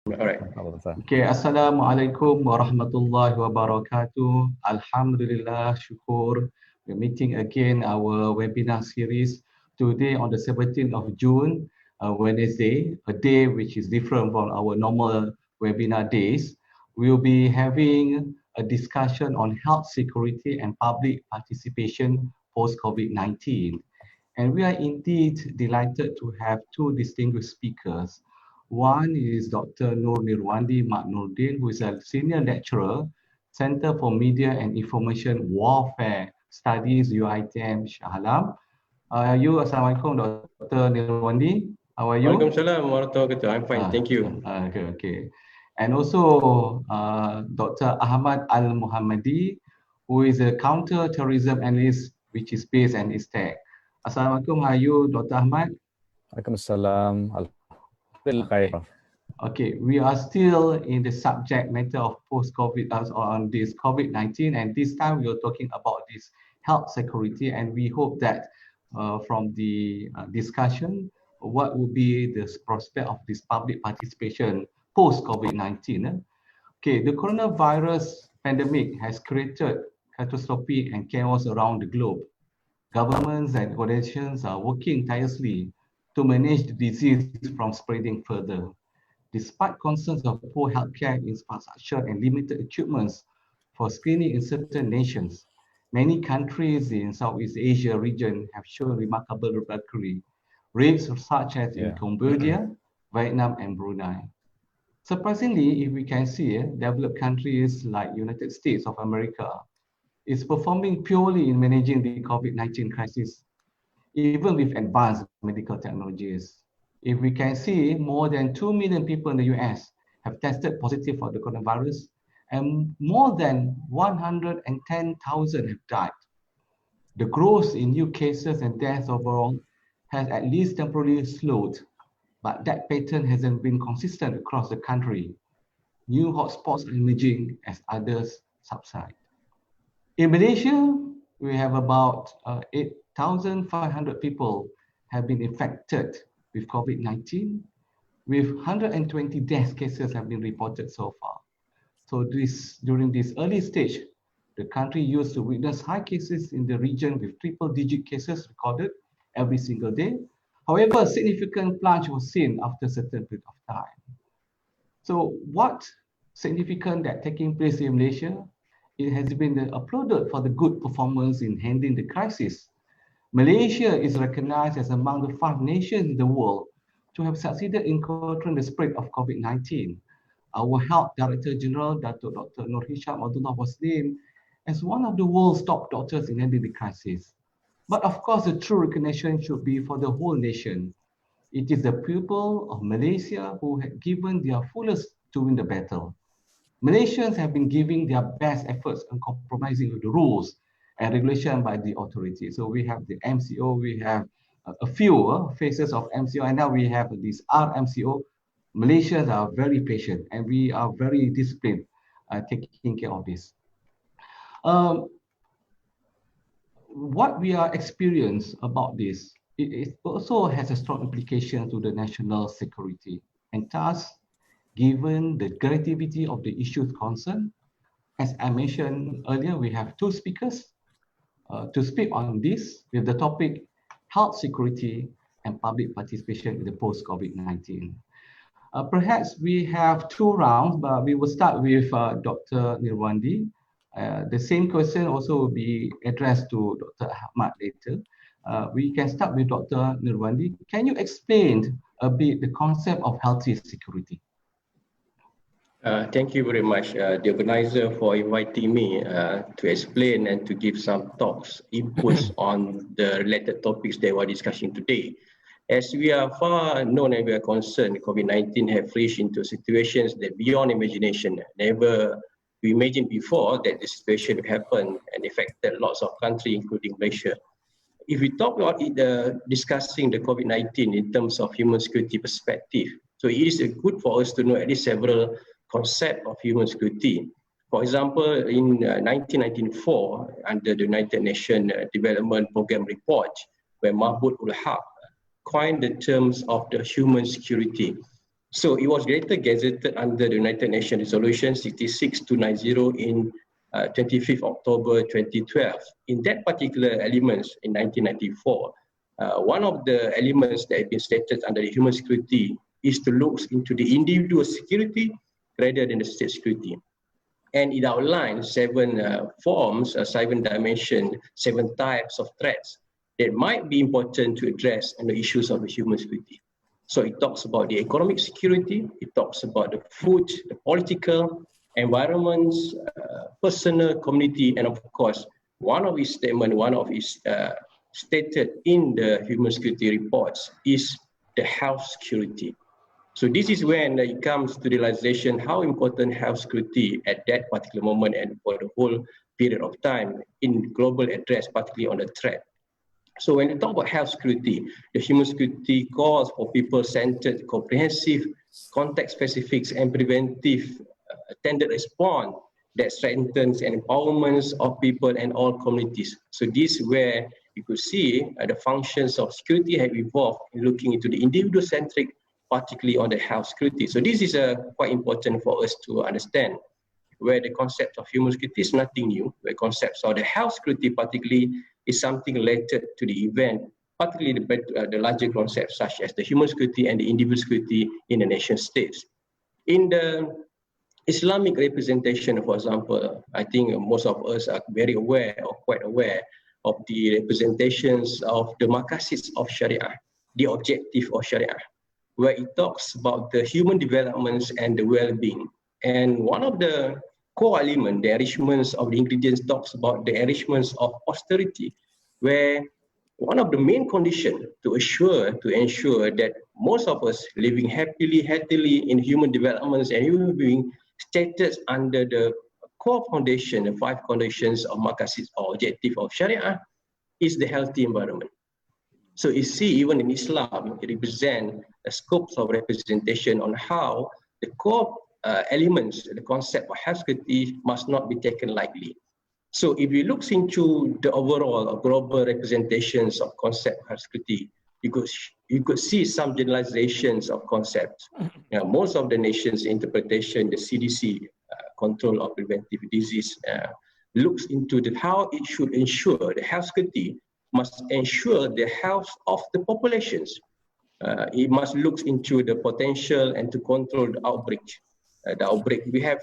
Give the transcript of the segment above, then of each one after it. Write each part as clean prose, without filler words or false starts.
All right. Okay, Assalamualaikum warahmatullahi wabarakatuh. Alhamdulillah, syukur. We're meeting again our webinar series today on the 17th of June, Wednesday, a day which is different from our normal webinar days. We'll be having a discussion on health security and public participation post-COVID-19. And we are indeed delighted to have two distinguished speakers. One is Dr. Nirwandy Noordin, who is a senior lecturer, Center for Media and Information Warfare Studies, UiTM, Shah Alam. Assalamualaikum, Dr. Nirwandy. How are you? Waalaikumsalam warahmatullahi wabarakatuh. I'm fine, thank you. Okay. And also Dr. Ahmad El-Muhammady, who is a Counter-Terrorism Analyst, which is based in ISTAC. Assalamualaikum, how are you, Dr. Ahmad? Waalaikumsalam. Okay, we are still in the subject matter of post-COVID on this COVID-19, and this time we are talking about this health security, and we hope that from the discussion, what will be the prospect of this public participation post-COVID-19. Okay, the coronavirus pandemic has created catastrophe and chaos around the globe. Governments and organizations are working tirelessly to manage the disease from spreading further. Despite concerns of poor healthcare infrastructure and limited equipment for screening in certain nations, many countries in Southeast Asia region have shown remarkable recovery rates such as in Cambodia, Vietnam, and Brunei. Surprisingly, if we can see, developed countries like United States of America is performing purely in managing the COVID-19 crisis, even with advanced medical technologies. If we can see, more than 2 million people in the US have tested positive for the coronavirus, and more than 110,000 have died. The growth in new cases and deaths overall has at least temporarily slowed, but that pattern hasn't been consistent across the country. New hotspots are emerging as others subside. In Malaysia, we have about 8,500 people have been infected with COVID-19, with 120 death cases have been reported so far. So during this early stage, the country used to witness high cases in the region with triple-digit cases recorded every single day. However, a significant plunge was seen after a certain period of time. So what significant that taking place in Malaysia? It has been applauded for the good performance in handling the crisis. Malaysia is recognized as among the 5 nations in the world to have succeeded in controlling the spread of COVID-19. Our Health Director General, Dr. Noor Abdullah, was named as one of the world's top doctors in handling the crisis. But of course, the true recognition should be for the whole nation. It is the people of Malaysia who have given their fullest to win the battle. Malaysians have been giving their best efforts and compromising with the rules and regulation by the authorities. So we have the MCO, we have a few phases of MCO, and now we have this RMCO. Malaysians are very patient and we are very disciplined taking care of this. What we are experienced about this, it also has a strong implication to the national security, and thus, given the gravity of the issues concerned, as I mentioned earlier, we have 2 speakers to speak on this with the topic health security and public participation in the post-COVID-19. Perhaps we have 2 rounds, but we will start with Dr. Nirwandy. The same question also will be addressed to Dr. Ahmad later. We can start with Dr. Nirwandy. Can you explain a bit the concept of healthy security? Thank you very much, the organizer, for inviting me to explain and to give some talks, inputs on the related topics that we're discussing today. As we are far known and we are concerned, COVID-19 have reached into situations that beyond imagination. Never we imagined before that the situation would happen and affected lots of countries, including Malaysia. If we talk about it, discussing the COVID-19 in terms of human security perspective, so it is good for us to know at least several concept of human security. For example, in 1994, under the United Nations Development Program report, where Mahmud ul-Haq coined the terms of the human security. So it was later gazetted under the United Nations Resolution 66290 in 25th October 2012. In that particular elements in 1994, one of the elements that have been stated under the human security is to look into the individual security rather than the state security. And it outlines 7 forms, 7 dimensions, 7 types of threats that might be important to address on the issues of the human security. So it talks about the economic security, it talks about the food, the political, environments, personal, community, and of course, one of his statements, one of his stated in the human security reports is the health security. So this is when it comes to realization how important health security at that particular moment and for the whole period of time in global address, particularly on the threat. So when we talk about health security, the human security calls for people-centered, comprehensive, context-specific, and preventive attended response that strengthens and empowers of people and all communities. So this is where you could see the functions of security have evolved in looking into the individual-centric, particularly on the health security. So this is quite important for us to understand, where the concept of human security is nothing new, where concepts of the health security particularly is something related to the event, particularly the larger concepts such as the human security and the individual security in the nation states. In the Islamic representation, for example, I think most of us are very aware or quite aware of the representations of the maqasid of Sharia, the objective of Sharia, where it talks about the human developments and the well-being. And one of the core elements, the enrichments of the ingredients, talks about the enrichments of posterity, where one of the main conditions to ensure that most of us living happily, healthily in human developments and human being stated under the core foundation, the 5 conditions of maqasid or objective of Sharia, is the healthy environment. So you see, even in Islam, it represents the scopes of representation on how the core elements, the concept of health security must not be taken lightly. So if you look into the overall global representations of concept of health security, you could see some generalizations of concepts. Most of the nations' interpretation, the CDC, control of preventive disease, looks into how it should ensure the health security must ensure the health of the populations. It must look into the potential and to control the outbreak. We have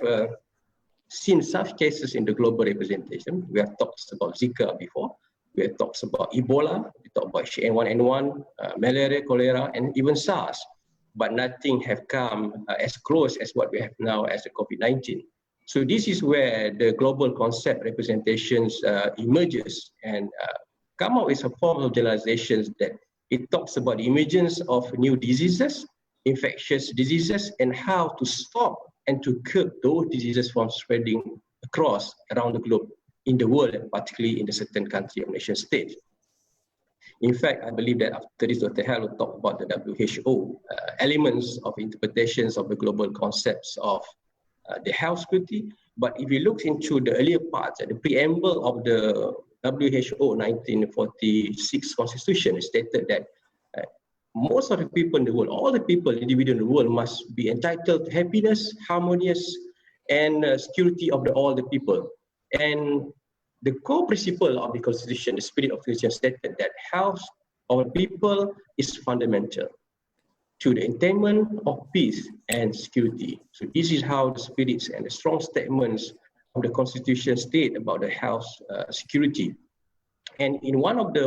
seen such cases in the global representation. We have talked about Zika before. We have talked about Ebola. We talked about H1N1, malaria, cholera, and even SARS. But nothing have come as close as what we have now as the COVID-19. So this is where the global concept representations emerges and come out with a form of generalizations that it talks about the emergence of new diseases, infectious diseases, and how to stop and to curb those diseases from spreading across around the globe in the world, and particularly in the certain country or nation states. In fact, I believe that after this, Dr. Hal will talk about the WHO elements of interpretations of the global concepts of the health security. But if you look into the earlier parts, the preamble of the WHO 1946 Constitution stated that most of the people in the world, all the people, individuals in the world must be entitled to happiness, harmonious, and security of all the people. And the core principle of the Constitution, the spirit of the Constitution, stated that health of people is fundamental to the attainment of peace and security. So this is how the spirits and the strong statements of the Constitution state about the health security. And in one of the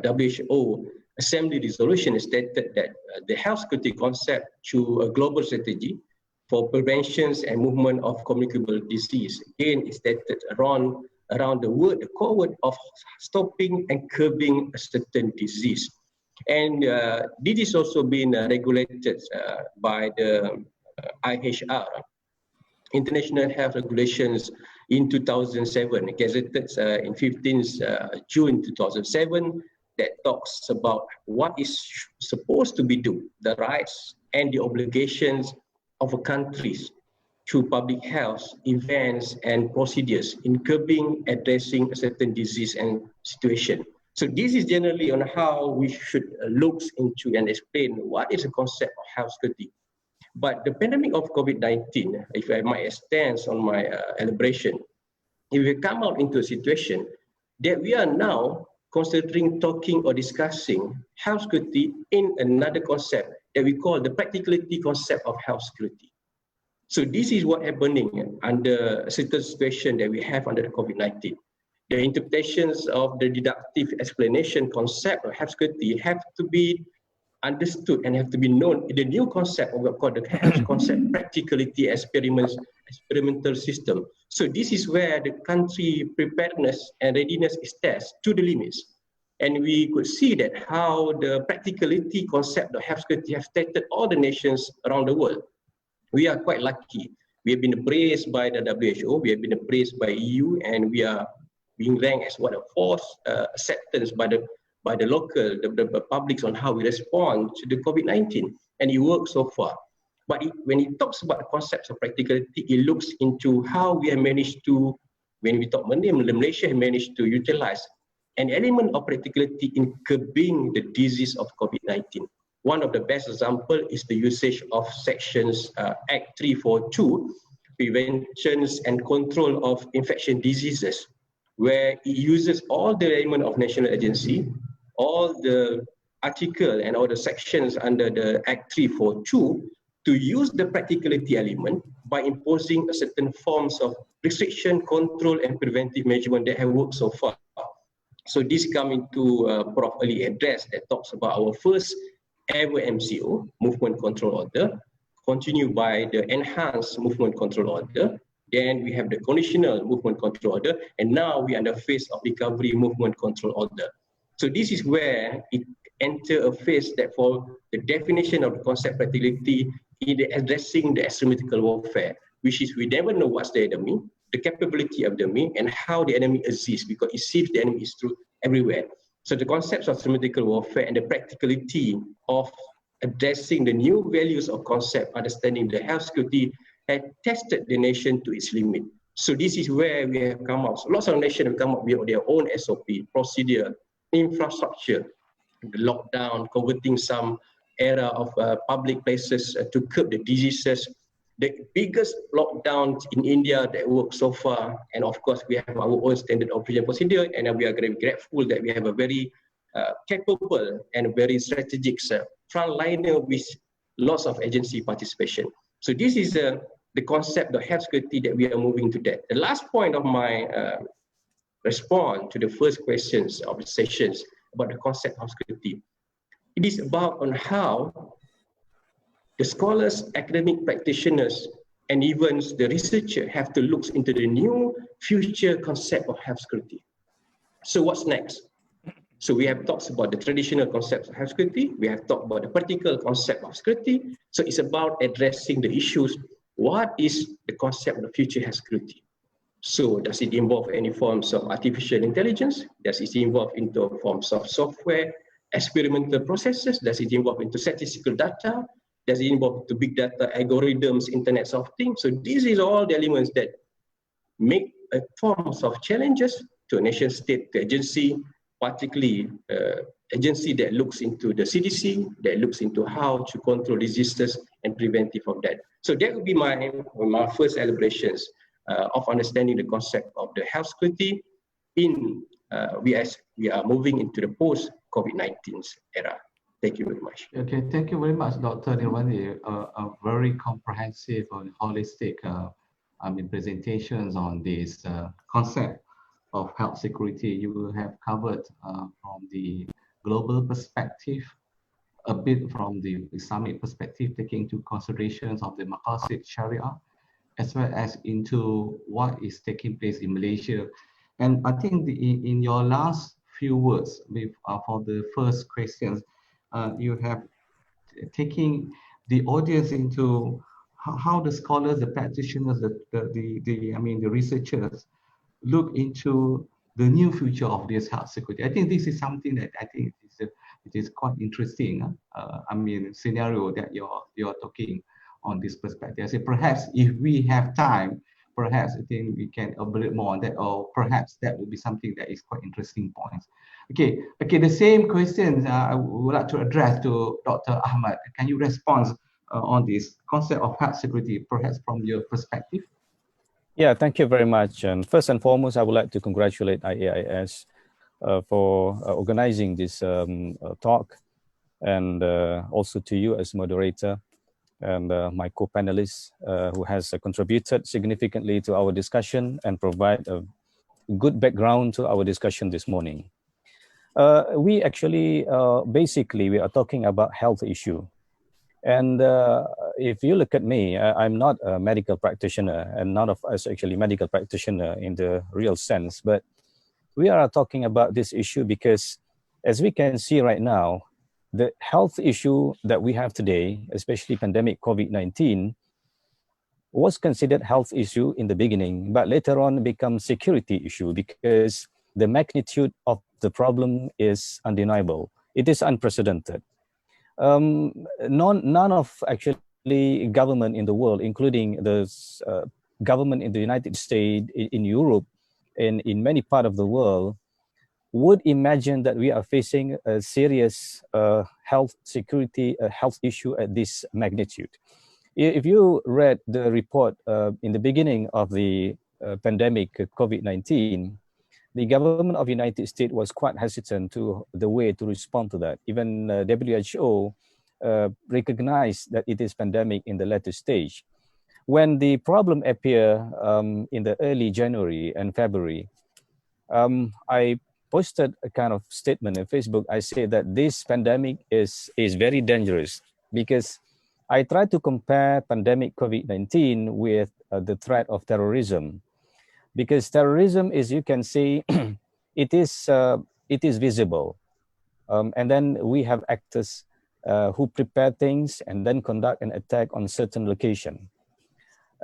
WHO Assembly resolution stated that the health security concept to a global strategy for preventions and movement of communicable disease, again, is stated around the word, the core word of stopping and curbing a certain disease. And this is also been regulated by the IHR, International Health Regulations, in 2007, gazetted in 15th June 2007, that talks about what is supposed to be done, the rights and the obligations of countries to public health events and procedures in curbing, addressing a certain disease and situation. So this is generally on how we should look into and explain what is the concept of health security. But the pandemic of COVID-19, if I might extend on my elaboration, if we come out into a situation that we are now considering talking or discussing health security in another concept that we call the practicality concept of health security. So this is what happening under a certain situation that we have under the COVID-19. The interpretations of the deductive explanation concept of health security have to be understood and have to be known in the new concept of what we call the health concept practicality experimental system. So this is where the country preparedness and readiness is tested to the limits. And we could see that how the practicality concept of health security have tested all the nations around the world. We are quite lucky. We have been praised by the WHO, we have been praised by EU, and we are being ranked as one of fourth acceptance by the local, the publics on how we respond to the COVID-19, and it works so far. But when it talks about the concepts of practicality, it looks into how we have managed to, when we talk Malaysia has managed to utilize an element of practicality in curbing the disease of COVID-19. One of the best example is the usage of sections Act 342, Preventions and Control of Infection Diseases, where it uses all the element of national agency, all the article and all the sections under the Act 342 to use the practicality element by imposing a certain forms of restriction, control, and preventive measurement that have worked so far. So this comes into Prof early address that talks about our first ever MCO, Movement Control Order, continued by the Enhanced Movement Control Order. Then we have the Conditional Movement Control Order, and now we are in the phase of Recovery Movement Control Order. So this is where it enters a phase that for the definition of the concept practicality in addressing the extremistical warfare, which is we never know what's the enemy, the capability of the enemy, and how the enemy exists, because it seems the enemy is through everywhere. So the concepts of extremistical warfare and the practicality of addressing the new values of concept, understanding the health security, had tested the nation to its limit. So this is where we have come out. So lots of nations have come up with their own SOP, procedure, infrastructure, the lockdown, converting some area of public places to curb the diseases. The biggest lockdown in India that worked so far, and of course we have our own standard operation procedure, and we are very grateful that we have a very capable and very strategic frontliner with lots of agency participation. So this is the concept of health security that we are moving to that. The last point of my response to the first questions of the sessions about the concept of security, it is about on how the scholars, academic practitioners, and even the researcher have to look into the new future concept of health security. So what's next? So we have talked about the traditional concepts of health security. We have talked about the practical concept of security. So it's about addressing the issues. What is the concept of the future health security? So does it involve any forms of artificial intelligence? Does it involve into forms of software, experimental processes? Does it involve into statistical data? Does it involve into big data, algorithms, Internet of Things? So these is all the elements that make a forms of challenges to a nation state, to agency, particularly agency that looks into the CDC, that looks into how to control diseases and preventive of that. So that would be my first elaborations of understanding the concept of the health security in we are moving into the post-COVID-19 era. Thank you very much. Okay, thank you very much, Dr. Nirwandy. A very comprehensive and holistic presentations on this concept of health security. You have covered from the global perspective, a bit from the Islamic perspective, taking into considerations of the Maqasid Sharia, as well as into what is taking place in Malaysia. And I think in your last few words for the first questions, you have taken the audience into how the scholars, the practitioners, the researchers look into the new future of this health security. I think this is something that I think it is quite interesting. Scenario that you're talking on this perspective. I say perhaps if we have time, perhaps I think we can elaborate more on that, or perhaps that would be something that is quite interesting points. Okay. The same question I would like to address to Dr. Ahmad. Can you respond on this concept of health security, perhaps from your perspective? Yeah, thank you very much. And first and foremost, I would like to congratulate IAIS for organizing this talk, and also to you as moderator and my co-panelists who has contributed significantly to our discussion and provide a good background to our discussion this morning. We actually, basically, we are talking about health issue. And if you look at me, I'm not a medical practitioner, and none of us actually medical practitioner in the real sense, but we are talking about this issue because, as we can see right now, the health issue that we have today, especially pandemic COVID-19, was considered health issue in the beginning, but later on become security issue because the magnitude of the problem is undeniable. It is unprecedented. None of actually government in the world, including the government in the United States, in Europe, and in many parts of the world, would imagine that we are facing a serious health security, health issue at this magnitude. If you read the report in the beginning of the pandemic COVID-19, the government of the United States was quite hesitant to the way to respond to that. Even WHO recognized that it is pandemic in the later stage. When the problem appeared in the early January and February, I posted a kind of statement on Facebook. I say that this pandemic is very dangerous because I try to compare pandemic COVID-19 with the threat of terrorism. Because terrorism is, you can see, it is visible. And then we have actors who prepare things and then conduct an attack on certain location.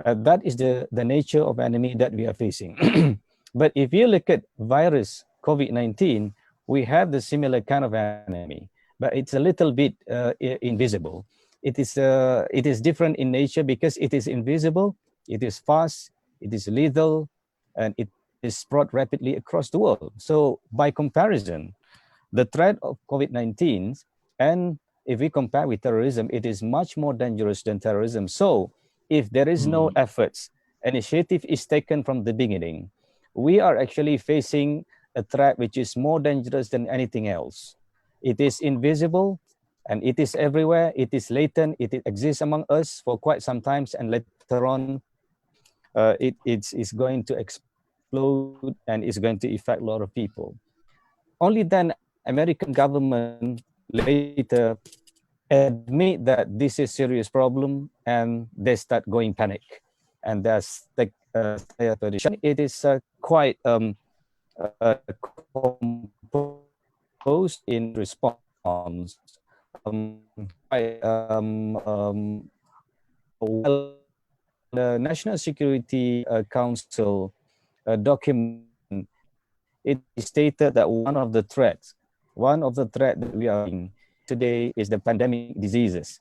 That is the nature of enemy that we are facing. But if you look at virus COVID-19, we have the similar kind of enemy, but it's a little bit invisible. It is different in nature because it is invisible, it is fast, it is lethal, and it is spread rapidly across the world. So by comparison, the threat of COVID-19, and if we compare with terrorism, it is much more dangerous than terrorism. So if there is no efforts, initiative is taken from the beginning, we are actually facing a threat which is more dangerous than anything else. It is invisible and it is everywhere. It is latent. It exists among us for quite some time, and later on, it's going to explode and it's going to affect a lot of people. Only then American government later admit that this is a serious problem and they start going panic. And that's the it is quite composed in response. Well, the National Security Council document, it is stated that one of the threats that we are in today is the pandemic diseases.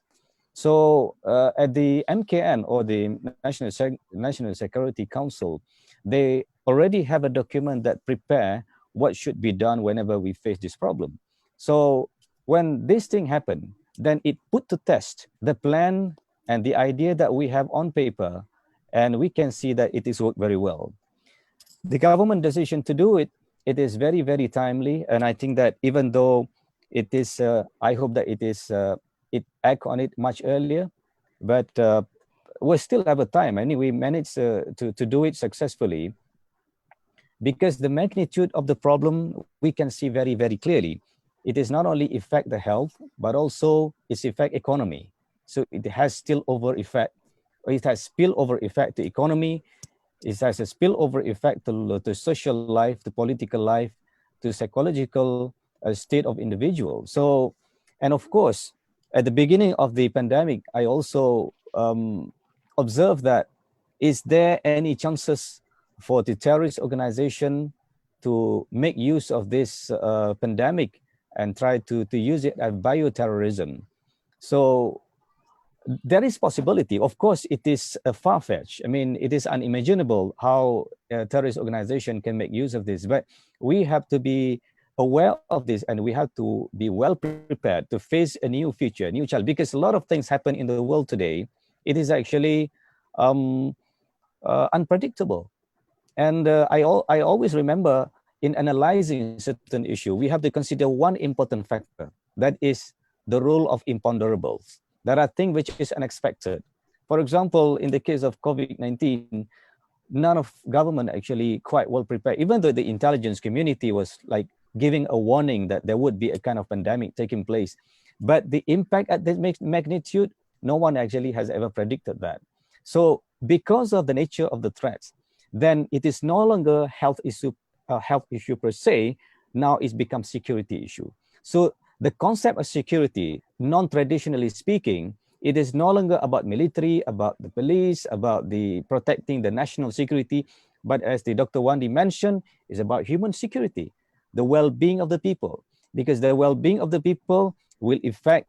So at the MKN, or the National Security Council, they already have a document that prepare what should be done whenever we face this problem. So when this thing happened, then it put to test the plan and the idea that we have on paper, and we can see that it is worked very well. The government decision to do it, it is very, very timely, and I think that even though it is, I hope that it is, it act on it much earlier, but we still have a time. Anyway, we managed to do it successfully because the magnitude of the problem we can see very, very clearly. It is not only affect the health, but also it's affect economy. So it has spillover effect. It has spillover effect to economy. It has a spillover effect to social life, to political life, to psychological state of individual. So, and of course, at the beginning of the pandemic, I also observed that is there any chances for the terrorist organization to make use of this pandemic and try to use it as bioterrorism? So there is possibility. Of course, it is far-fetched. I mean, it is unimaginable how a terrorist organization can make use of this, but we have to be aware of this, and we have to be well prepared to face a new future, a new challenge, because a lot of things happen in the world today. It is actually unpredictable. And I always remember, in analyzing certain issue, we have to consider one important factor, that is the role of imponderables. There are things which is unexpected. For example, in the case of COVID-19, none of government actually quite well prepared, even though the intelligence community was like giving a warning that there would be a kind of pandemic taking place. But the impact at this magnitude, no one actually has ever predicted that. So because of the nature of the threats, then it is no longer health issue per se. Now it's become security issue. So the concept of security, non-traditionally speaking, it is no longer about military, about the police, about the protecting the national security, but as the Dr. Wandi mentioned, is about human security, the well-being of the people, because the well-being of the people will affect,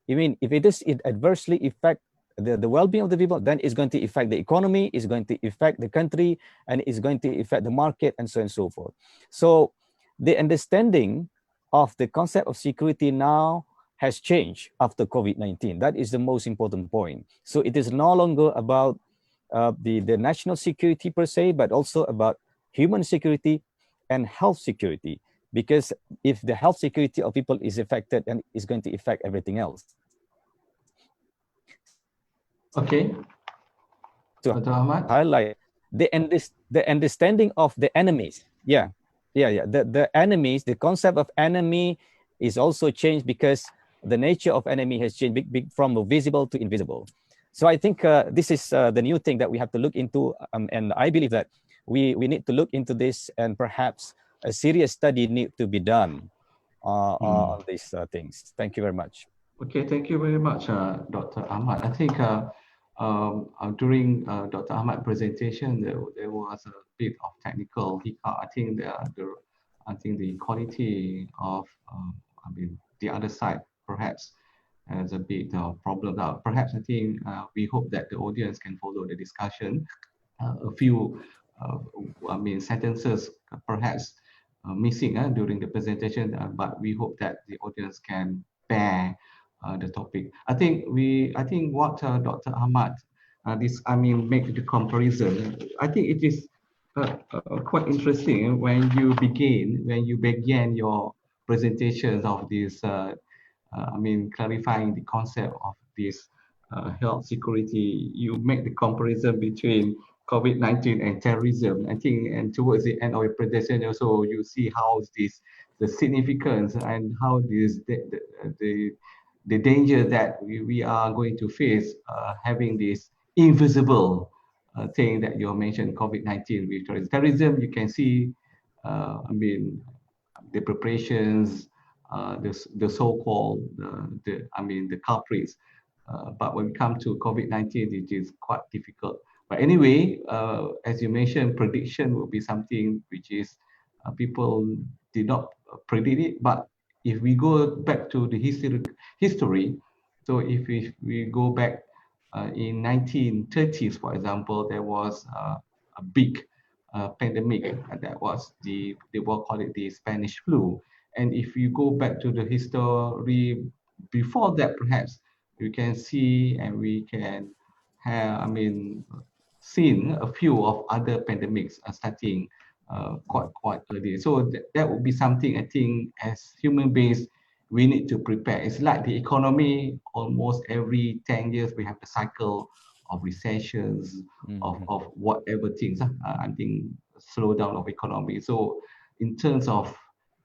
if it adversely affect the well-being of the people, then it's going to affect the economy, it's going to affect the country, and it's going to affect the market, and so on and so forth. So the understanding of the concept of security now has changed after COVID-19. That is the most important point. So it is no longer about the national security per se, but also about human security and health security. Because if the health security of people is affected, then it's going to affect everything else. Okay. To Dr. Ahmad? highlight the understanding of the enemies. The enemies, the concept of enemy is also changed because the nature of enemy has changed from visible to invisible. So I think this is the new thing that we have to look into, and I believe that we need to look into this, and perhaps a serious study need to be done on these things. Thank you very much. Okay, thank you very much, Dr. Ahmad. I think during Dr. Ahmad's presentation, there was a bit of technical hiccup. I think the quality of the other side perhaps has a bit of problem. Perhaps I think we hope that the audience can follow the discussion. A few sentences perhaps missing during the presentation, but we hope that the audience can bear the topic. I think what Dr. Ahmad make the comparison. I think it is quite interesting when you began your presentations of this. Clarifying the concept of this health security. You make the comparison between COVID-19 and terrorism. I think, and towards the end of your presentation, also you see how the significance and how the danger that we are going to face having this invisible thing that you mentioned, COVID-19 with terrorism. You can see, the preparations, the so-called the culprits. But when it comes to COVID-19, it is quite difficult. But anyway, as you mentioned, prediction will be something which is people did not predict it. But if we go back to the history, so if we go back in 1930s, for example, there was a big pandemic that was they will call it the Spanish flu. And if you go back to the history before that, perhaps you can see and we can have, seen a few of other pandemics starting quite early. So that would be something I think as human beings we need to prepare. It's like the economy. Almost every 10 years we have a cycle of recessions, of whatever things. I think slowdown of economy. So in terms of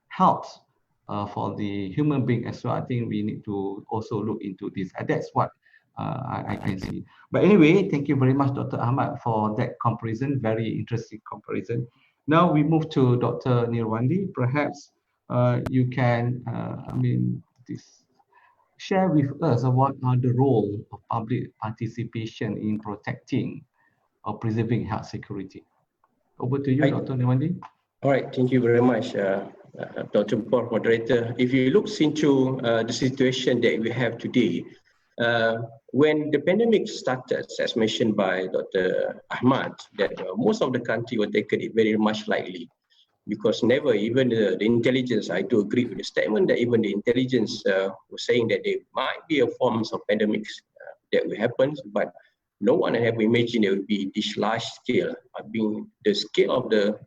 health for the human being as well, I think we need to also look into this. That's what I can see. But anyway, thank you very much, Dr. Ahmad, for that comparison. Very interesting comparison. Now we move to Dr. Nirwandy. Perhaps you can, share with us what are the role of public participation in protecting or preserving health security. Over to you, Dr. Nirwandy. All right, thank you very much, Dr. Prof, moderator. If you look into the situation that we have today, when the pandemic started, as mentioned by Dr. Ahmad, that most of the country were taken it very much lightly. because never, even the intelligence, I do agree with the statement that even the intelligence was saying that there might be a forms of pandemics that will happen, but no one have imagined it would be this large scale. I mean, the scale of the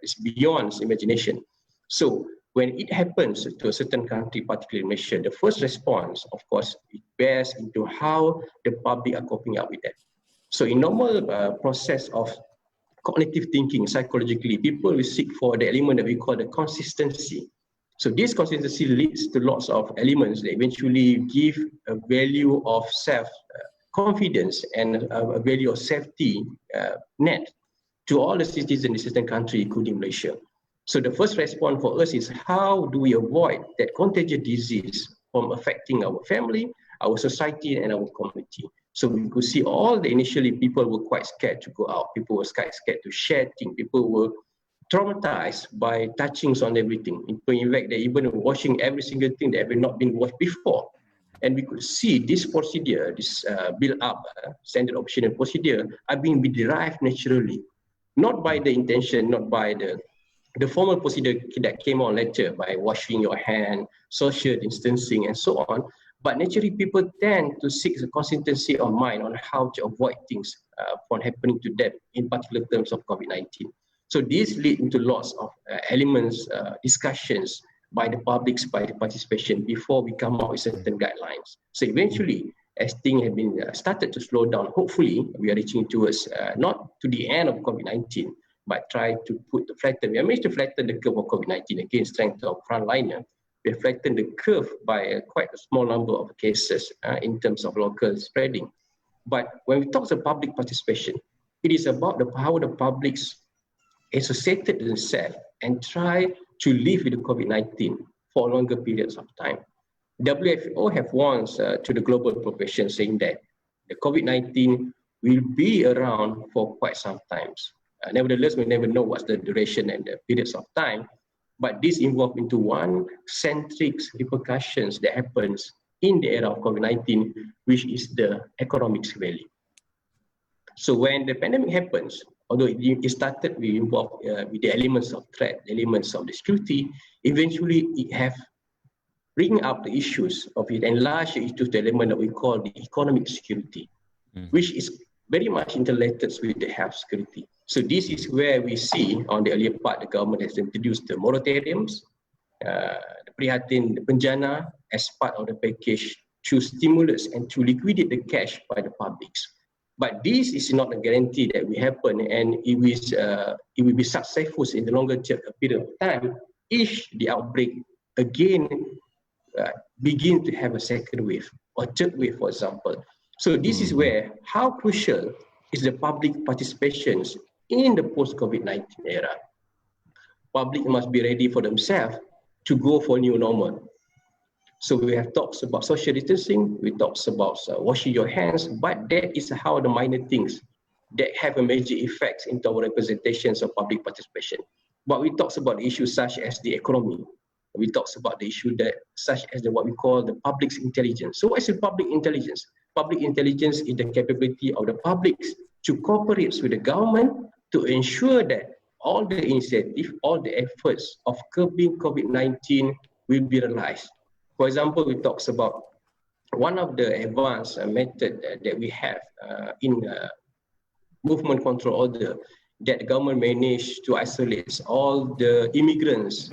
is beyond imagination. So when it happens to a certain country, particularly Malaysia, the first response, of course, it bears into how the public are coping up with that. So in normal process of cognitive thinking, psychologically, people will seek for the element that we call the consistency. So this consistency leads to lots of elements that eventually give a value of self-confidence and a value of safety net to all the citizens in the certain country, including Malaysia. So the first response for us is how do we avoid that contagious disease from affecting our family, our society, and our community. So we could see all the initially people were quite scared to go out. People were quite scared to share things. People were traumatized by touchings on everything. In fact, they even washing every single thing that had not been washed before. And we could see this procedure, this build-up standard operational procedure, are being derived naturally, not by the intention, not by the formal procedure that came on later by washing your hand, social distancing, and so on. But naturally, people tend to seek the consistency of mind on how to avoid things from happening to them, in particular terms of COVID-19. So this leads into lots of elements, discussions by the publics, by the participation before we come out with certain guidelines. So eventually, as things have been started to slow down, hopefully we are reaching towards not to the end of COVID-19, but try to flatten. We have managed to flatten the curve of COVID-19 again, strength of frontliner. We have flattened the curve by quite a small number of cases in terms of local spreading. But when we talk about public participation, it is about how the publics associated themselves and try to live with the COVID-19 for longer periods of time. WHO have warned to the global population saying that the COVID-19 will be around for quite some times. Nevertheless, we never know what's the duration and the periods of time, but this involves into one centric repercussions that happens in the era of COVID-19, which is the economics value. So when the pandemic happens, although it started with the elements of threat, elements of the security, eventually it have bring up the issues of it, enlarge the issues, the element that we call the economic security, which is very much interrelated with the health security. So this is where we see on the earlier part, the government has introduced the moratoriums, the prihatin, the penjana as part of the package to stimulus and to liquidate the cash by the publics. But this is not a guarantee that will happen, and it will be successful in the longer period of time if the outbreak again begin to have a second wave or third wave, for example. So this is where how crucial is the public participations in the post-COVID-19 era. Public must be ready for themselves to go for new normal. So we have talks about social distancing, we talks about washing your hands, but that is how the minor things that have a major effect into our representations of public participation. But we talks about issues such as the economy. We talks about the issue that such as what we call the public's intelligence. So what is the public intelligence? Public intelligence is the capability of the publics to cooperate with the government to ensure that all the initiative, all the efforts of curbing COVID-19 will be realized. For example, we talks about one of the advanced method that we have in movement control order that the government managed to isolate all the immigrants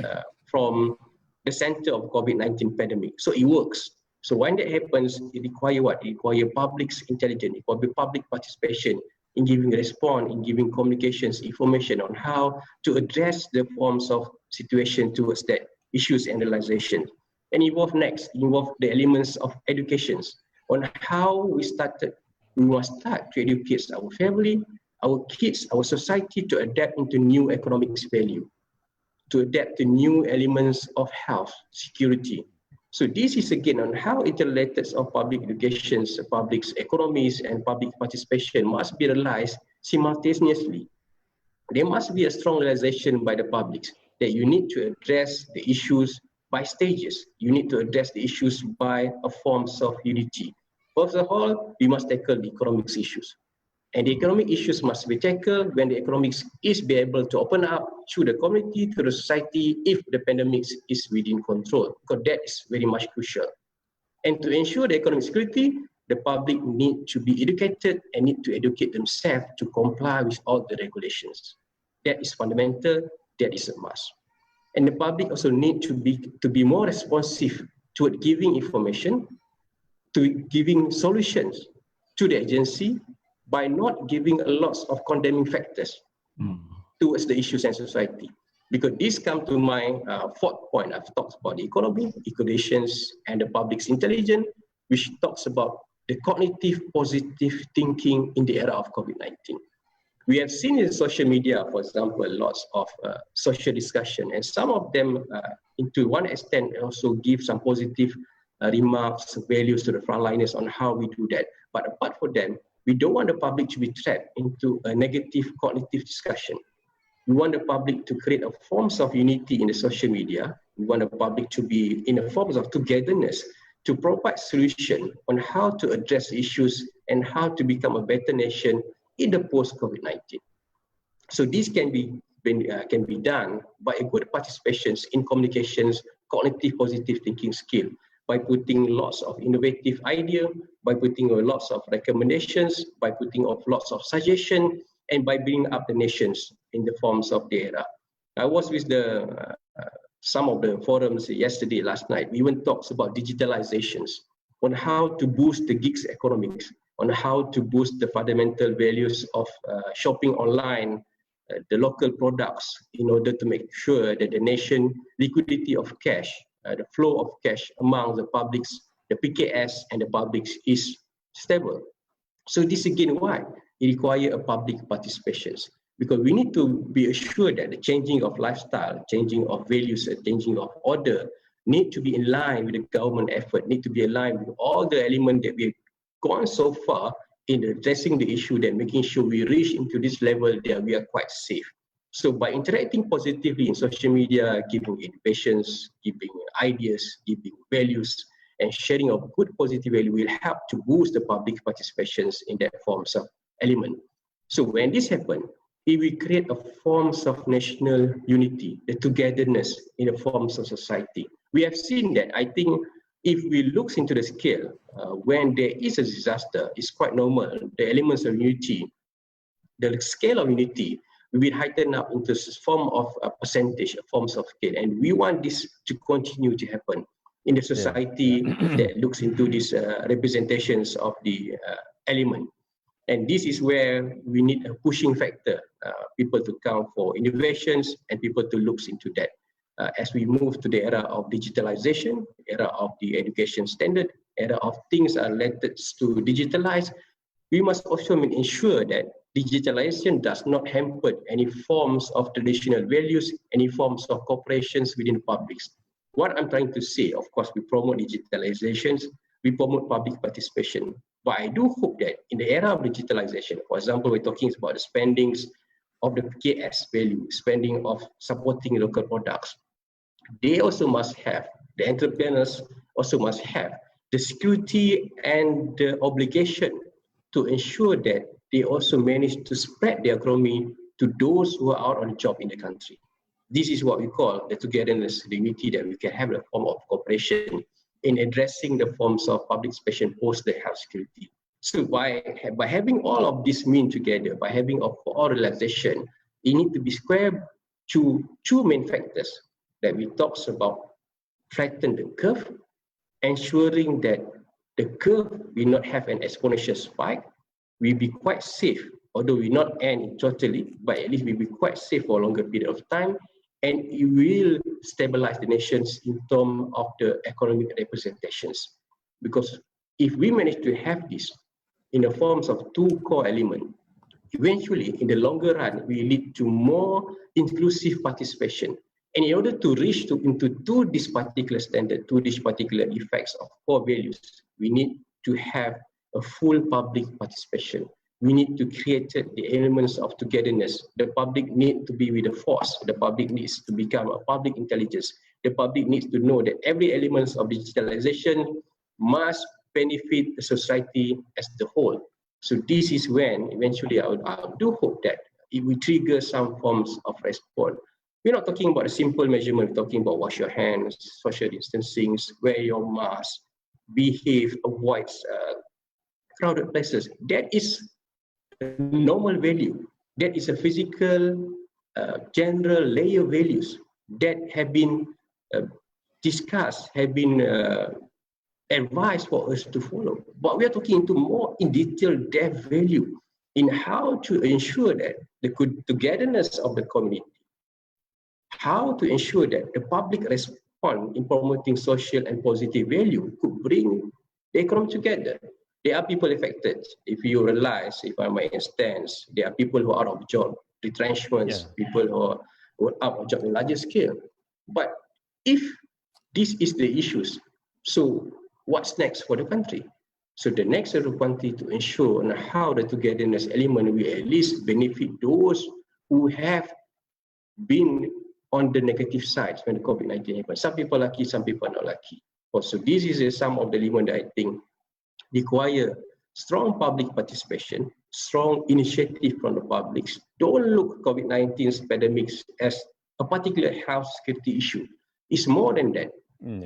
from the center of COVID-19 pandemic. So it works. So when that happens, it requires what? It requires public's intelligence, it requires public participation in giving response, in giving communications, information on how to address the forms of situation towards that issues and realization. And involve the elements of educations on how we must start to educate our family, our kids, our society to adapt into new economic value, to adapt to new elements of health, security. So this is again on how interrelated of public educations, public economies, and public participation must be realized simultaneously. There must be a strong realization by the public that you need to address the issues by stages. You need to address the issues by a forms of unity. First of all, we must tackle the economics issues. And the economic issues must be tackled when the economics is be able to open up to the community, to the society, if the pandemic is within control, because that is very much crucial. And to ensure the economic security, the public need to be educated and need to educate themselves to comply with all the regulations. That is fundamental, that is a must. And the public also need to be more responsive toward giving information, to giving solutions to the agency by not giving a lot of condemning factors towards the issues and society. Because this comes to my fourth point. I've talked about the economy, equations, and the public's intelligence, which talks about the cognitive positive thinking in the era of COVID-19. We have seen in social media, for example, lots of social discussion, and some of them, to one extent, also give some positive remarks, values to the frontliners on how we do that. But apart from them, we don't want the public to be trapped into a negative cognitive discussion. We want the public to create a forms of unity in the social media. We want the public to be in a forms of togetherness to provide solution on how to address issues and how to become a better nation in the post-COVID-19. So this can be done by a good participations in communications, cognitive positive thinking skill, by putting lots of innovative idea, by putting lots of recommendations, by putting lots of suggestions, and by bringing up the nations in the forms of the era. I was with some of the forums yesterday, last night. We even talked about digitalizations, on how to boost the gigs economics, on how to boost the fundamental values of shopping online, the local products, in order to make sure that the nation liquidity of cash, the flow of cash among the publics, the PKS and the publics is stable. So this again, why? It requires a public participation, because we need to be assured that the changing of lifestyle, changing of values, changing of order need to be in line with the government effort, need to be aligned with all the elements that we've gone so far in addressing the issue, that making sure we reach into this level that we are quite safe. So by interacting positively in social media, giving innovations, giving ideas, giving values, and sharing of good positive value will help to boost the public participations in that forms of element. So when this happens, it will create a forms of national unity, the togetherness in the forms of society. We have seen that. I think if we look into the scale, when there is a disaster, it's quite normal. The elements of unity, the scale of unity will be heightened up into this form of a percentage, forms of scale. And we want this to continue to happen in the society that looks into these representations of the element. And this is where we need a pushing factor, people to come for innovations and people to look into that. As we move to the era of digitalization, era of the education standard, era of things are related to digitalize, we must also ensure that digitalization does not hamper any forms of traditional values, any forms of cooperations within the publics. What I'm trying to say, of course, we promote digitalizations, we promote public participation. But I do hope that in the era of digitalization, for example, we're talking about the spendings of the PKS value, spending of supporting local products. They also must have, the entrepreneurs also must have the security and the obligation to ensure that they also manage to spread their economy to those who are out on the job in the country. This is what we call the togetherness, the unity that we can have a form of cooperation in addressing the forms of public participation post the health security. So by having all of this mean together, by having all realization, it need to be squared to two main factors that we talks about: flatten the curve, ensuring that the curve will not have an exponential spike, will be quite safe, although we not end totally, but at least we'll be quite safe for a longer period of time, and it will stabilize the nations in terms of the economic representations. Because if we manage to have this in the forms of two core elements, eventually in the longer run, we lead to more inclusive participation. And in order to reach into this particular standard, to this particular effects of core values, we need to have a full public participation. We need to create the elements of togetherness. The public needs to be with the force. The public needs to become a public intelligence. The public needs to know that every element of digitalization must benefit the society as the whole. So this is when eventually I do hope that it will trigger some forms of response. We're not talking about a simple measurement, we're talking about wash your hands, social distancing, wear your mask, behave, avoid crowded places. That is a normal value. That is a physical, general layer values that have been discussed, have been advised for us to follow. But we are talking into more in detail depth value in how to ensure that the togetherness of the community, how to ensure that the public respond in promoting social and positive value could bring the economy together. There are people affected. If you realize, if I may instance, there are people who are out of job, retrenchments, people who are out of job on a larger scale. But if this is the issues, so what's next for the country? So the next set of country to ensure on how the togetherness element will at least benefit those who have been on the negative side when the COVID-19 happened. Some people are lucky, some people are not lucky. Also, this is some of the element that I think require strong public participation, strong initiative from the public. Don't look COVID-19 pandemics as a particular health security issue. It's more than that.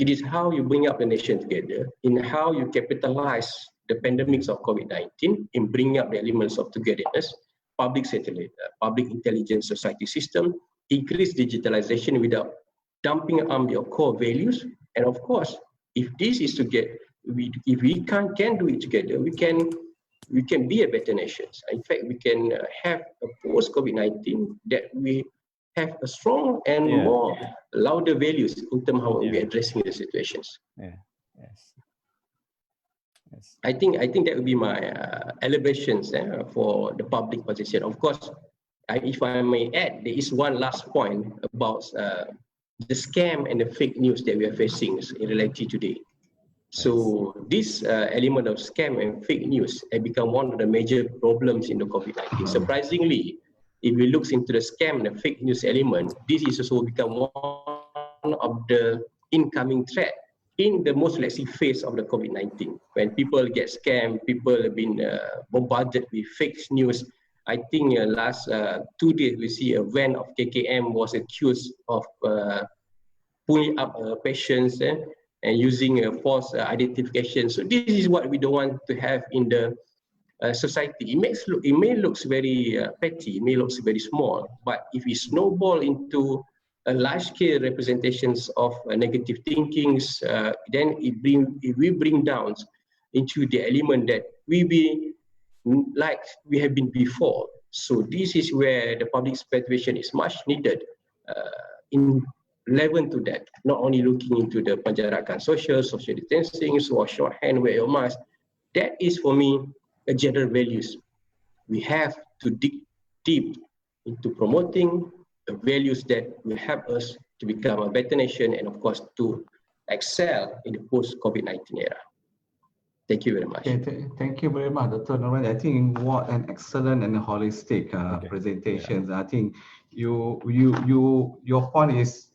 It is how you bring up the nation together, in how you capitalize the pandemics of COVID-19 in bringing up the elements of togetherness, public satellite, public intelligence society system, increase digitalization without dumping on your core values. And of course, if this is to get, if we can do it together, we can be a better nation. In fact, we can have a post-COVID-19 that we have a strong and more louder values in terms of how we're addressing the situations. I think that would be my elaborations for the public position. Of course, if I may add, there is one last point about the scam and the fake news that we are facing in reality today. So this element of scam and fake news has become one of the major problems in the COVID-19. Surprisingly, if we look into the scam and the fake news element, this is also become one of the incoming threat in the most likely phase of the COVID-19. When people get scammed, people have been bombarded with fake news. I think last 2 days, we see a van of KKM was accused of pulling up patients and using a false identification. So this is what we don't want to have in the society. It may look very petty, it may look very small, but if we snowball into a large-scale representations of negative thinkings, then it will bring down into the element that we be like we have been before. So this is where the public participation is much needed in relevant to that, not only looking into the penjarakan social distancing, wash your hand, wear your mask. That is for me a general values. We have to dig deep into promoting the values that will help us to become a better nation and of course to excel in the post-COVID-19 era. Thank you very much. Okay, thank you very much, Dr. Nirwandy. I think what an excellent and holistic presentation. I think your point is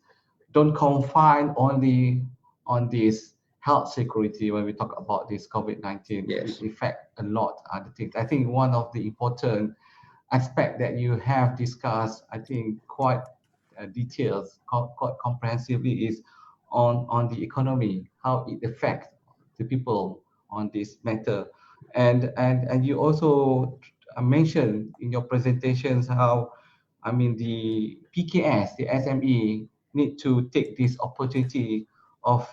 don't confine only on this health security when we talk about this COVID-19. Yes. It affects a lot other things. I think one of the important aspect that you have discussed, I think quite details, quite comprehensively, is on the economy, how it affects the people on this matter. And you also mentioned in your presentations how, I mean, the PKS, the SME, need to take this opportunity of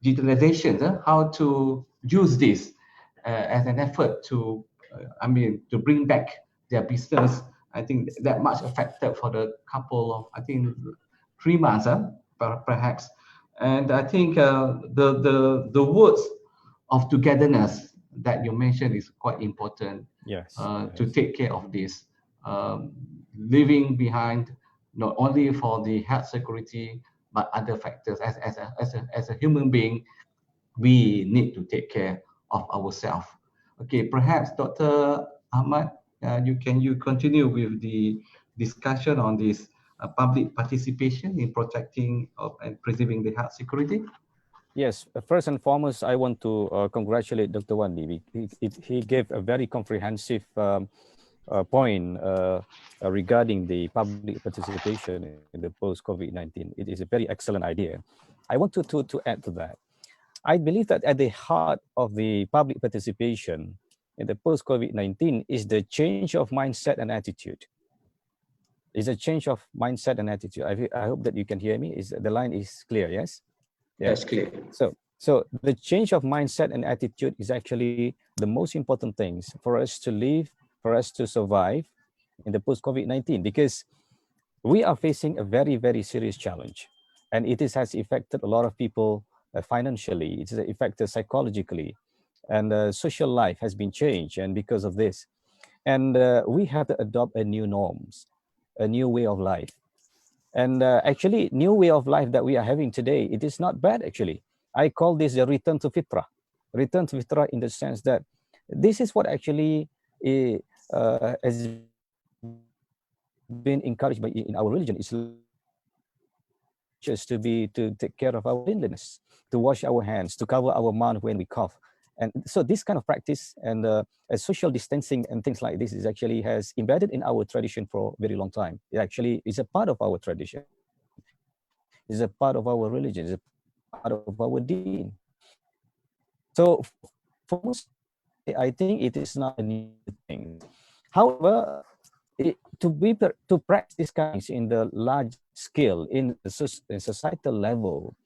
digitalization, how to use this as an effort to, to bring back their business. I think that much affected for the couple of, I think, 3 months, perhaps. And I think the words of togetherness that you mentioned is quite important. To take care of this, leaving behind not only for the health security but other factors. As a human being, we need to take care of ourselves. Okay, perhaps Dr. Ahmad, you continue with the discussion on this public participation in protecting and preserving the health security. Yes, first and foremost, I want to congratulate Dr. Wandi. He gave a very comprehensive point regarding the public participation in the post-COVID-19. It is a very excellent idea. I want to add to that. I believe that at the heart of the public participation in the post-COVID-19 is the change of mindset and attitude. Is a change of mindset and attitude. I hope that you can hear me. The line is clear, yes? Yeah. That's clear. So the change of mindset and attitude is actually the most important things for us to live, for us to survive in the post-COVID-19, because we are facing a very, very serious challenge. And has affected a lot of people financially, it has affected psychologically, and social life has been changed. And because of this, and we have to adopt a new norms, a new way of life. And actually, new way of life that we are having today, it is not bad actually. I call this the return to fitrah. Return to fitrah in the sense that this is what actually has been encouraged by in our religion, Islam, just to take care of our cleanliness, to wash our hands, to cover our mouth when we cough. And so this kind of practice and social distancing and things like this has embedded in our tradition for a very long time. It actually is a part of our tradition, is a part of our religion, is a part of our deen. So for Muslims, I think it is not a new thing. However, to practice these kinds in the large scale, in societal level,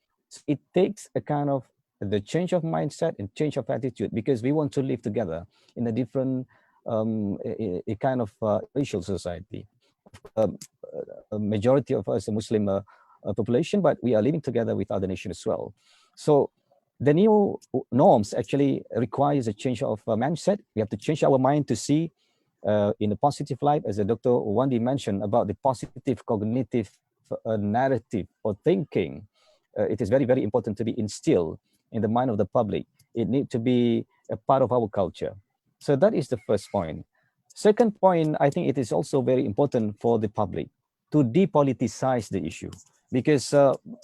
it takes a kind of the change of mindset and change of attitude, because we want to live together in a different a kind of racial society. A majority of us a Muslim population, but we are living together with other nations as well. So the new norms actually requires a change of mindset. We have to change our mind to see in a positive light, as Dr. Wandi mentioned about the positive cognitive narrative or thinking. It is very, very important to be instilled in the mind of the public. It needs to be a part of our culture. So that is the first point. Second point, I think it is also very important for the public to depoliticize the issue, because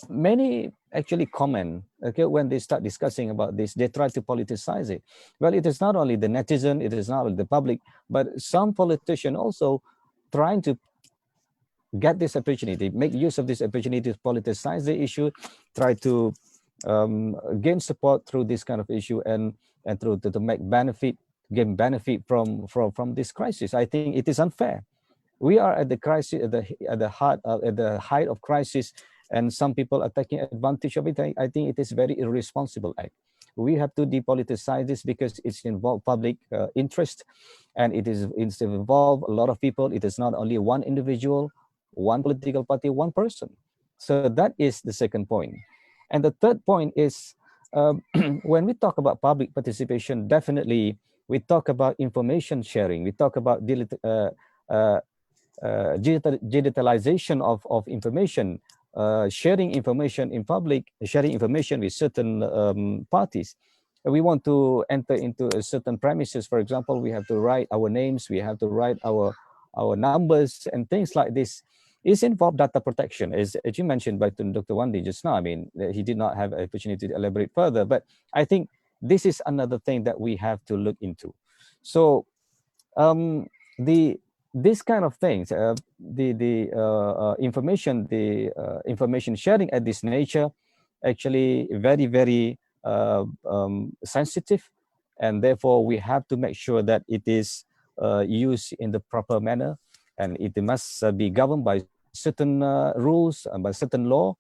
many actually comment, okay, when they start discussing about this, they try to politicize it. Well, it is not only the netizen, it is not only the public, but some politician also trying to get this opportunity, make use of this opportunity to politicize the issue, try to gain support through this kind of issue, and through to make gain benefit from this crisis. I think it is unfair. We are at the crisis, at the height of crisis, and some people are taking advantage of it. I think it is very irresponsible act. We have to depoliticize this because it's involved public interest, and it's involved a lot of people. It is not only one individual, one political party, one person. So that is the second point. And the third point is when we talk about public participation, definitely we talk about information sharing. We talk about digitalization of information, sharing information in public, sharing information with certain parties. We want to enter into a certain premises. For example, we have to write our names, we have to write our numbers and things like this. Is involved data protection, as you mentioned by Dr. Wandi just now. I mean, he did not have an opportunity to elaborate further, but I think this is another thing that we have to look into. So this kind of things, the information sharing at this nature, actually very, very sensitive, and therefore we have to make sure that it is used in the proper manner, and it must be governed by certain rules and by certain law,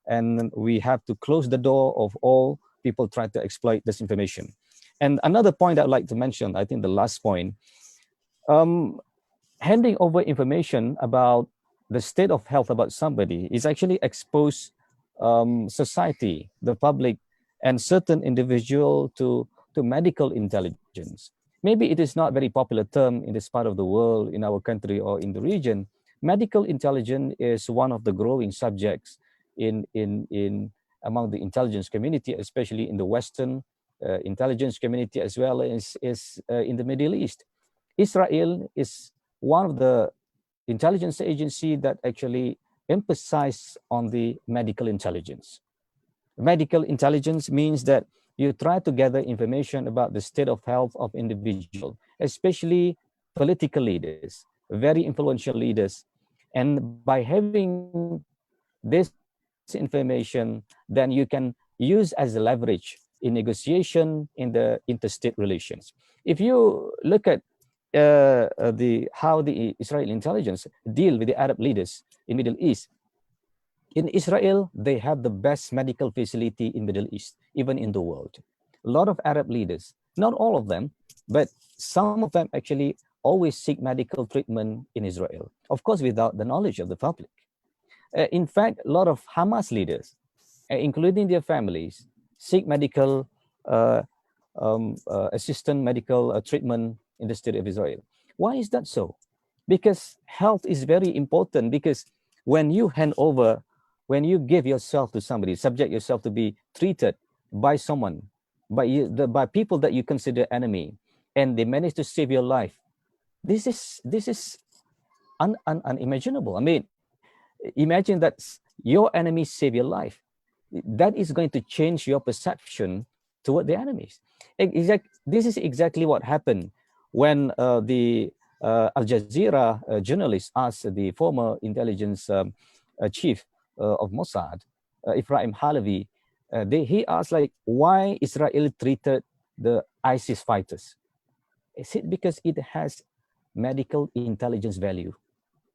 and we have to close the door of all people trying to exploit this information. And another point I'd like to mention, I think the last point, handing over information about the state of health about somebody is actually expose society, the public, and certain individual to medical intelligence. Maybe it is not very popular term in this part of the world, in our country or in the region. Medical intelligence is one of the growing subjects in among the intelligence community, especially in the Western intelligence community, as well as in the Middle East. Israel is one of the intelligence agency that actually emphasize on the medical intelligence. Medical intelligence means that you try to gather information about the state of health of individual, especially political leaders, very influential leaders. And by having this information, then you can use as a leverage in negotiation in the interstate relations. If you look at how the Israeli intelligence deal with the Arab leaders in Middle East, in Israel, they have the best medical facility in Middle East, even in the world. A lot of Arab leaders, not all of them, but some of them actually always seek medical treatment in Israel. Of course, without the knowledge of the public. In fact, a lot of Hamas leaders, including their families, seek medical assistant medical treatment in the state of Israel. Why is that so? Because health is very important, because when you hand over, when you give yourself to somebody, subject yourself to be treated by someone, by people that you consider enemy, and they manage to save your life, this is unimaginable. I mean, imagine that your enemies save your life. That is going to change your perception toward the enemies. This is exactly what happened when the Al Jazeera journalist asked the former intelligence chief of Mossad, Ibrahim Halavi, he asked, like, why Israel treated the ISIS fighters. He said because it has medical intelligence value.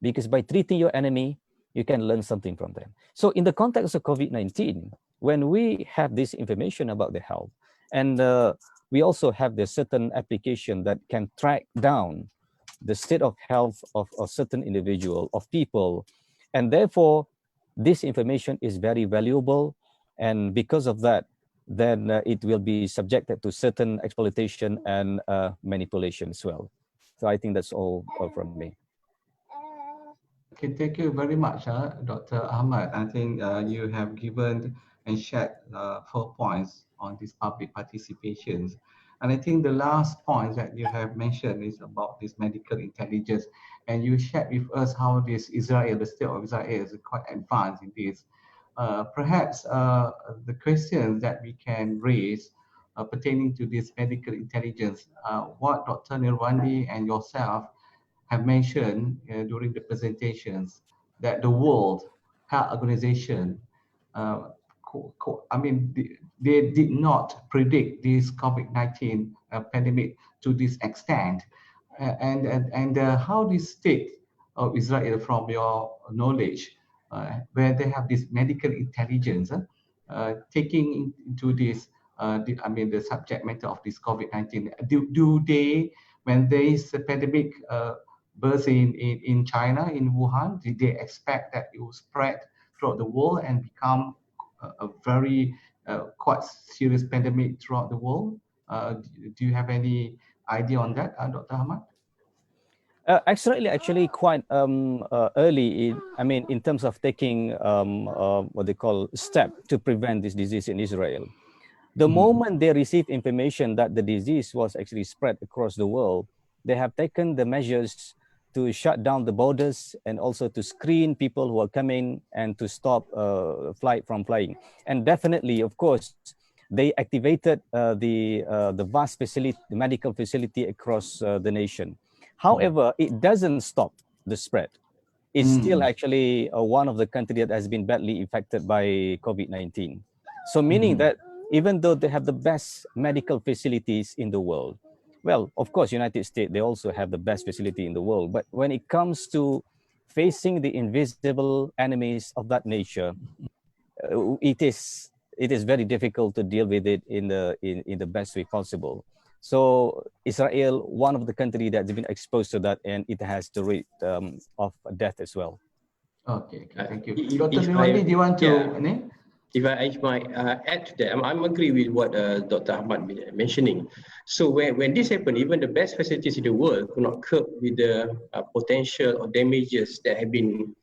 Because by treating your enemy, you can learn something from them. So in the context of COVID-19, when we have this information about the health, and we also have the certain application that can track down the state of health of a certain individual, of people, and therefore this information is very valuable, and because of that, then it will be subjected to certain exploitation and manipulation as well. So I think that's all from me. Okay, thank you very much, Dr. Ahmad. I think you have given and shared 4 points on this public participations. And I think the last point that you have mentioned is about this medical intelligence. And you shared with us how this Israel, the state of Israel is quite advanced in this. Perhaps the questions that we can raise pertaining to this medical intelligence, what Dr. Nirwandy and yourself have mentioned during the presentations, that the World Health Organization, they did not predict this COVID-19 pandemic to this extent. And how this state of Israel, from your knowledge, where they have this medical intelligence, taking into this, the subject matter of this COVID-19, do they, when there is a pandemic burst in China, in Wuhan, did they expect that it will spread throughout the world and become a very quite serious pandemic throughout the world? Do you have any idea on that, Dr. Ahmad? Actually, quite early. In terms of taking what they call step to prevent this disease in Israel. The moment they received information that the disease was actually spread across the world, they have taken the measures to shut down the borders and also to screen people who are coming and to stop flight from flying. And definitely, of course, they activated the vast facility, the medical facility across the nation. However, it doesn't stop the spread. It's still actually one of the countries that has been badly affected by COVID-19. So meaning that even though they have the best medical facilities in the world, well, of course, United States, they also have the best facility in the world. But when it comes to facing the invisible enemies of that nature, it is very difficult to deal with it in the best way possible. So Israel, one of the countries that's been exposed to that, and it has the rate of death as well. Okay, thank you. Dr. Nirwandy, do you want to? If I might add to that, I'm agree with what Dr. Ahmad mentioning. So when this happened, even the best facilities in the world could not cope with the potential or damages that have been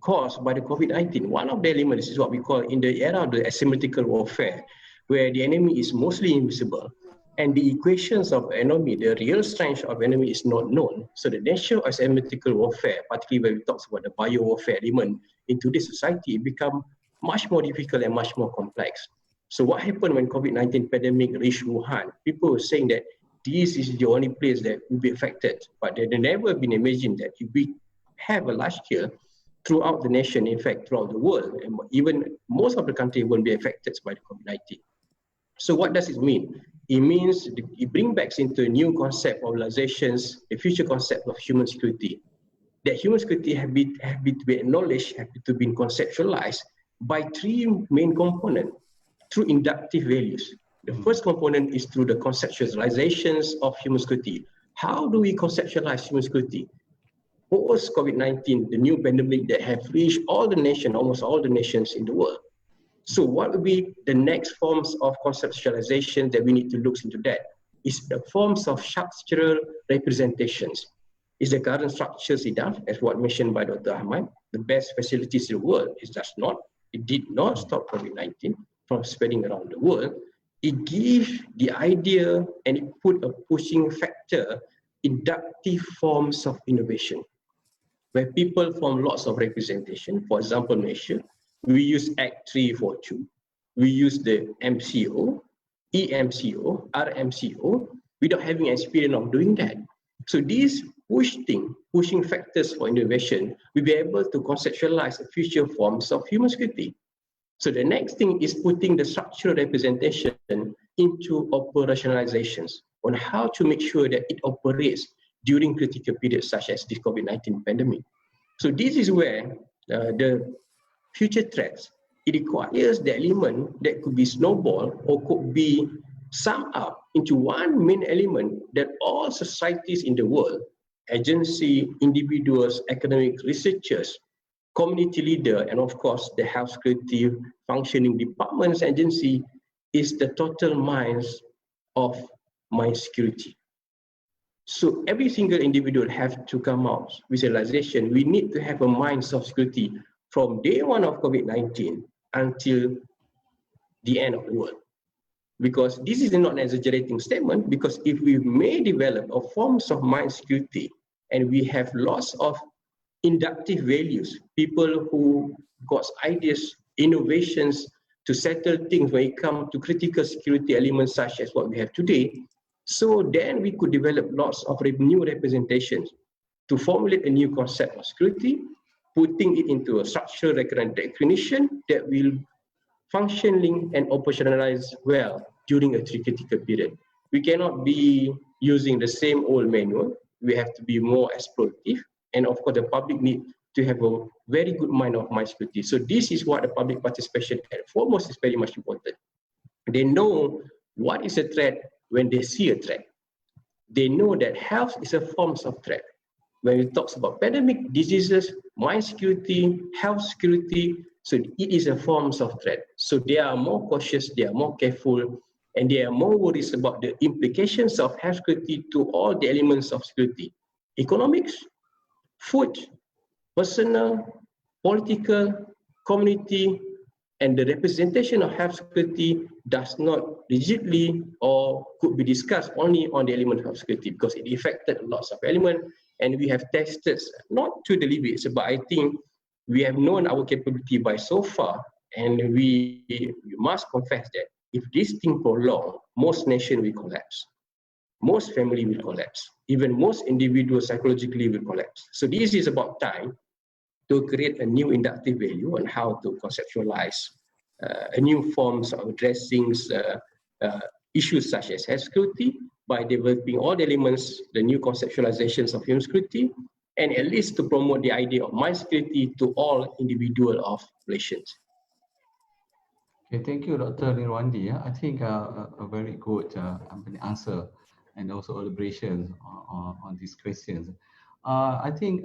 caused by the COVID-19. One of the elements is what we call in the era of the asymmetrical warfare, where the enemy is mostly invisible. And the equations of enemy, the real strength of enemy is not known. So the nature of asymmetrical warfare, particularly when we talk about the bio-warfare element in today's society, become much more difficult and much more complex. So what happened when COVID-19 pandemic reached Wuhan? People were saying that this is the only place that will be affected, but they never been imagined that if we have a large scale throughout the nation, in fact, throughout the world, and even most of the country will be affected by the COVID-19. So what does it mean? It means it brings back into a new concept of organizations, a future concept of human security. That human security have to be acknowledged, have to be conceptualized by three main components through inductive values. The first component is through the conceptualizations of human security. How do we conceptualize human security? Post COVID-19, the new pandemic that have reached all the nations, almost all the nations in the world. So what will be the next forms of conceptualization that we need to look into that? Is the forms of structural representations. Is the current structures enough, as what mentioned by Dr. Ahmad? The best facilities in the world, it did not stop COVID-19 from spreading around the world. It gives the idea and it put a pushing factor, inductive forms of innovation, where people form lots of representation. For example, Malaysia, we use Act 342. We use the MCO, EMCO, RMCO, without having experience of doing that. So these pushing factors for innovation, we'll be able to conceptualize the future forms of human security. So the next thing is putting the structural representation into operationalizations on how to make sure that it operates during critical periods such as this COVID-19 pandemic. So this is where the future threats, it requires the element that could be snowball or could be summed up into one main element that all societies in the world, agency, individuals, academic researchers, community leader, and of course the health security functioning departments agency is the total minds of mind security. So every single individual have to come out with realization we need to have a minds of security from day one of COVID-19 until the end of the world. Because this is not an exaggerating statement, because if we may develop a forms of mind security and we have lots of inductive values, people who got ideas, innovations to settle things when it comes to critical security elements such as what we have today, so then we could develop lots of new representations to formulate a new concept of security, putting it into a structural recognition that will functioning and operationalize well during a critical period. We cannot be using the same old manual. We have to be more explorative. And of course, the public need to have a very good mind of mind security. So this is what the public participation and foremost is very much important. They know what is a threat when they see a threat. They know that health is a form of threat. When we talk about pandemic diseases, mind security, health security, so it is a form of threat. So they are more cautious, they are more careful, and they are more worried about the implications of health security to all the elements of security. Economics, food, personal, political, community, and the representation of health security does not rigidly or could be discussed only on the element of security because it affected lots of elements, and we have tested not to the limits, but I think we have known our capability by so far, and we must confess that if this thing prolong, most nations will collapse. Most family will collapse. Even most individuals psychologically will collapse. So this is about time to create a new inductive value on how to conceptualize a new forms of addressing issues such as health security by developing all the elements, the new conceptualizations of human security, and at least to promote the idea of mind security to all individual of Malaysians. Okay, thank you, Dr. Nirwandy. I think a very good answer and also elaboration on these questions. I think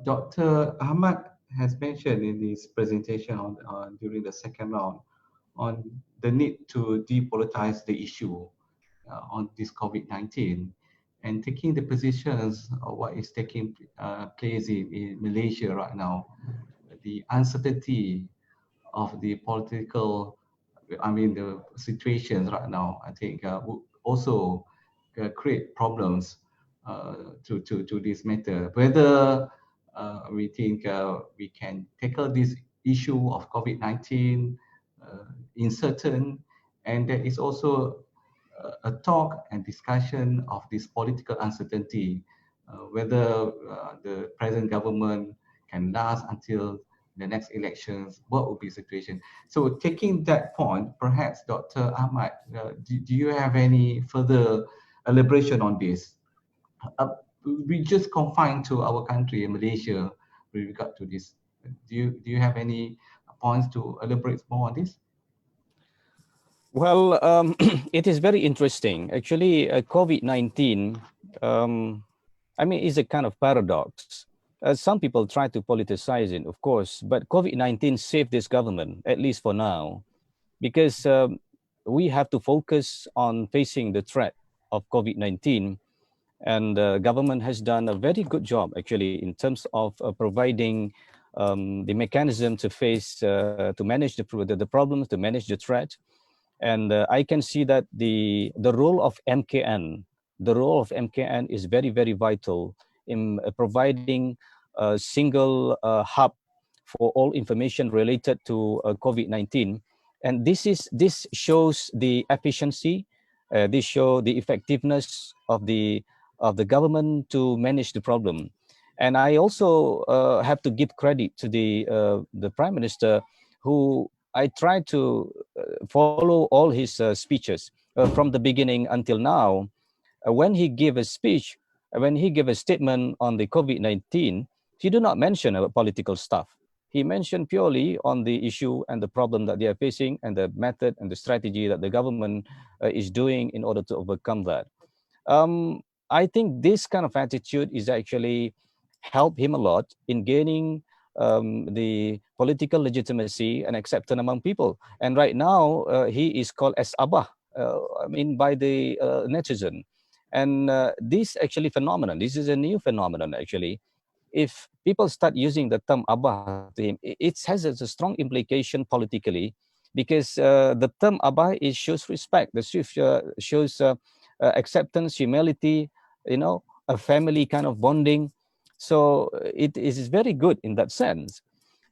Dr. Ahmad has mentioned in his presentation during the second round on the need to depoliticize the issue on this COVID-19 and taking the positions of what is taking place in Malaysia right now, the uncertainty of the political, the situations right now, I think would also create problems to this matter. Whether we think we can tackle this issue of COVID-19 uncertain, and there is also a talk and discussion of this political uncertainty, whether the present government can last until the next elections, what would be the situation. So taking that point, perhaps Dr. Ahmad, do you have any further elaboration on this? We just confined to our country, Malaysia, with regard to this. Do you have any points to elaborate more on this? Well, it is very interesting. Actually, COVID-19, I mean, is a kind of paradox. Some people try to politicize it, of course, but COVID-19 saved this government, at least for now, because we have to focus on facing the threat of COVID-19. And the government has done a very good job, actually, in terms of providing the mechanism to face, to manage the problems, to manage the threat. And I can see that the role of MKN, is very, very vital in providing a single hub for all information related to COVID-19. And this shows the efficiency, this shows the effectiveness of the government to manage the problem. And I also have to give credit to the Prime Minister, who I tried to follow all his speeches from the beginning until now. When he gave a speech, when he gave a statement on the COVID-19, he did not mention about political stuff. He mentioned purely on the issue and the problem that they are facing and the method and the strategy that the government is doing in order to overcome that. I think this kind of attitude is actually helped him a lot in gaining the political legitimacy and acceptance among people. And right now, he is called as Abah, I mean, by the netizen. And this actually phenomenon, this is a new phenomenon actually. If people start using the term Abah to him, it has a strong implication politically, because the term Abah shows respect, shows acceptance, humility, you know, a family kind of bonding. So it is very good in that sense.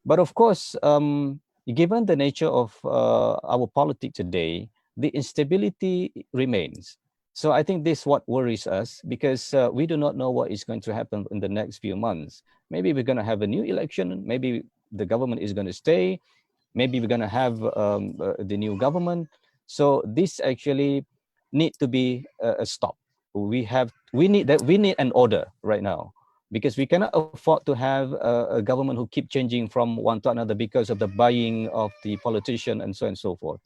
But of course, given the nature of our politics today, the instability remains. So I think this is what worries us, because we do not know what is going to happen in the next few months. Maybe we're going to have a new election. Maybe the government is going to stay. Maybe we're going to have the new government. So this actually need to be a stop. We need an order right now, because we cannot afford to have a government who keep changing from one to another because of the buying of the politician and so on and so forth.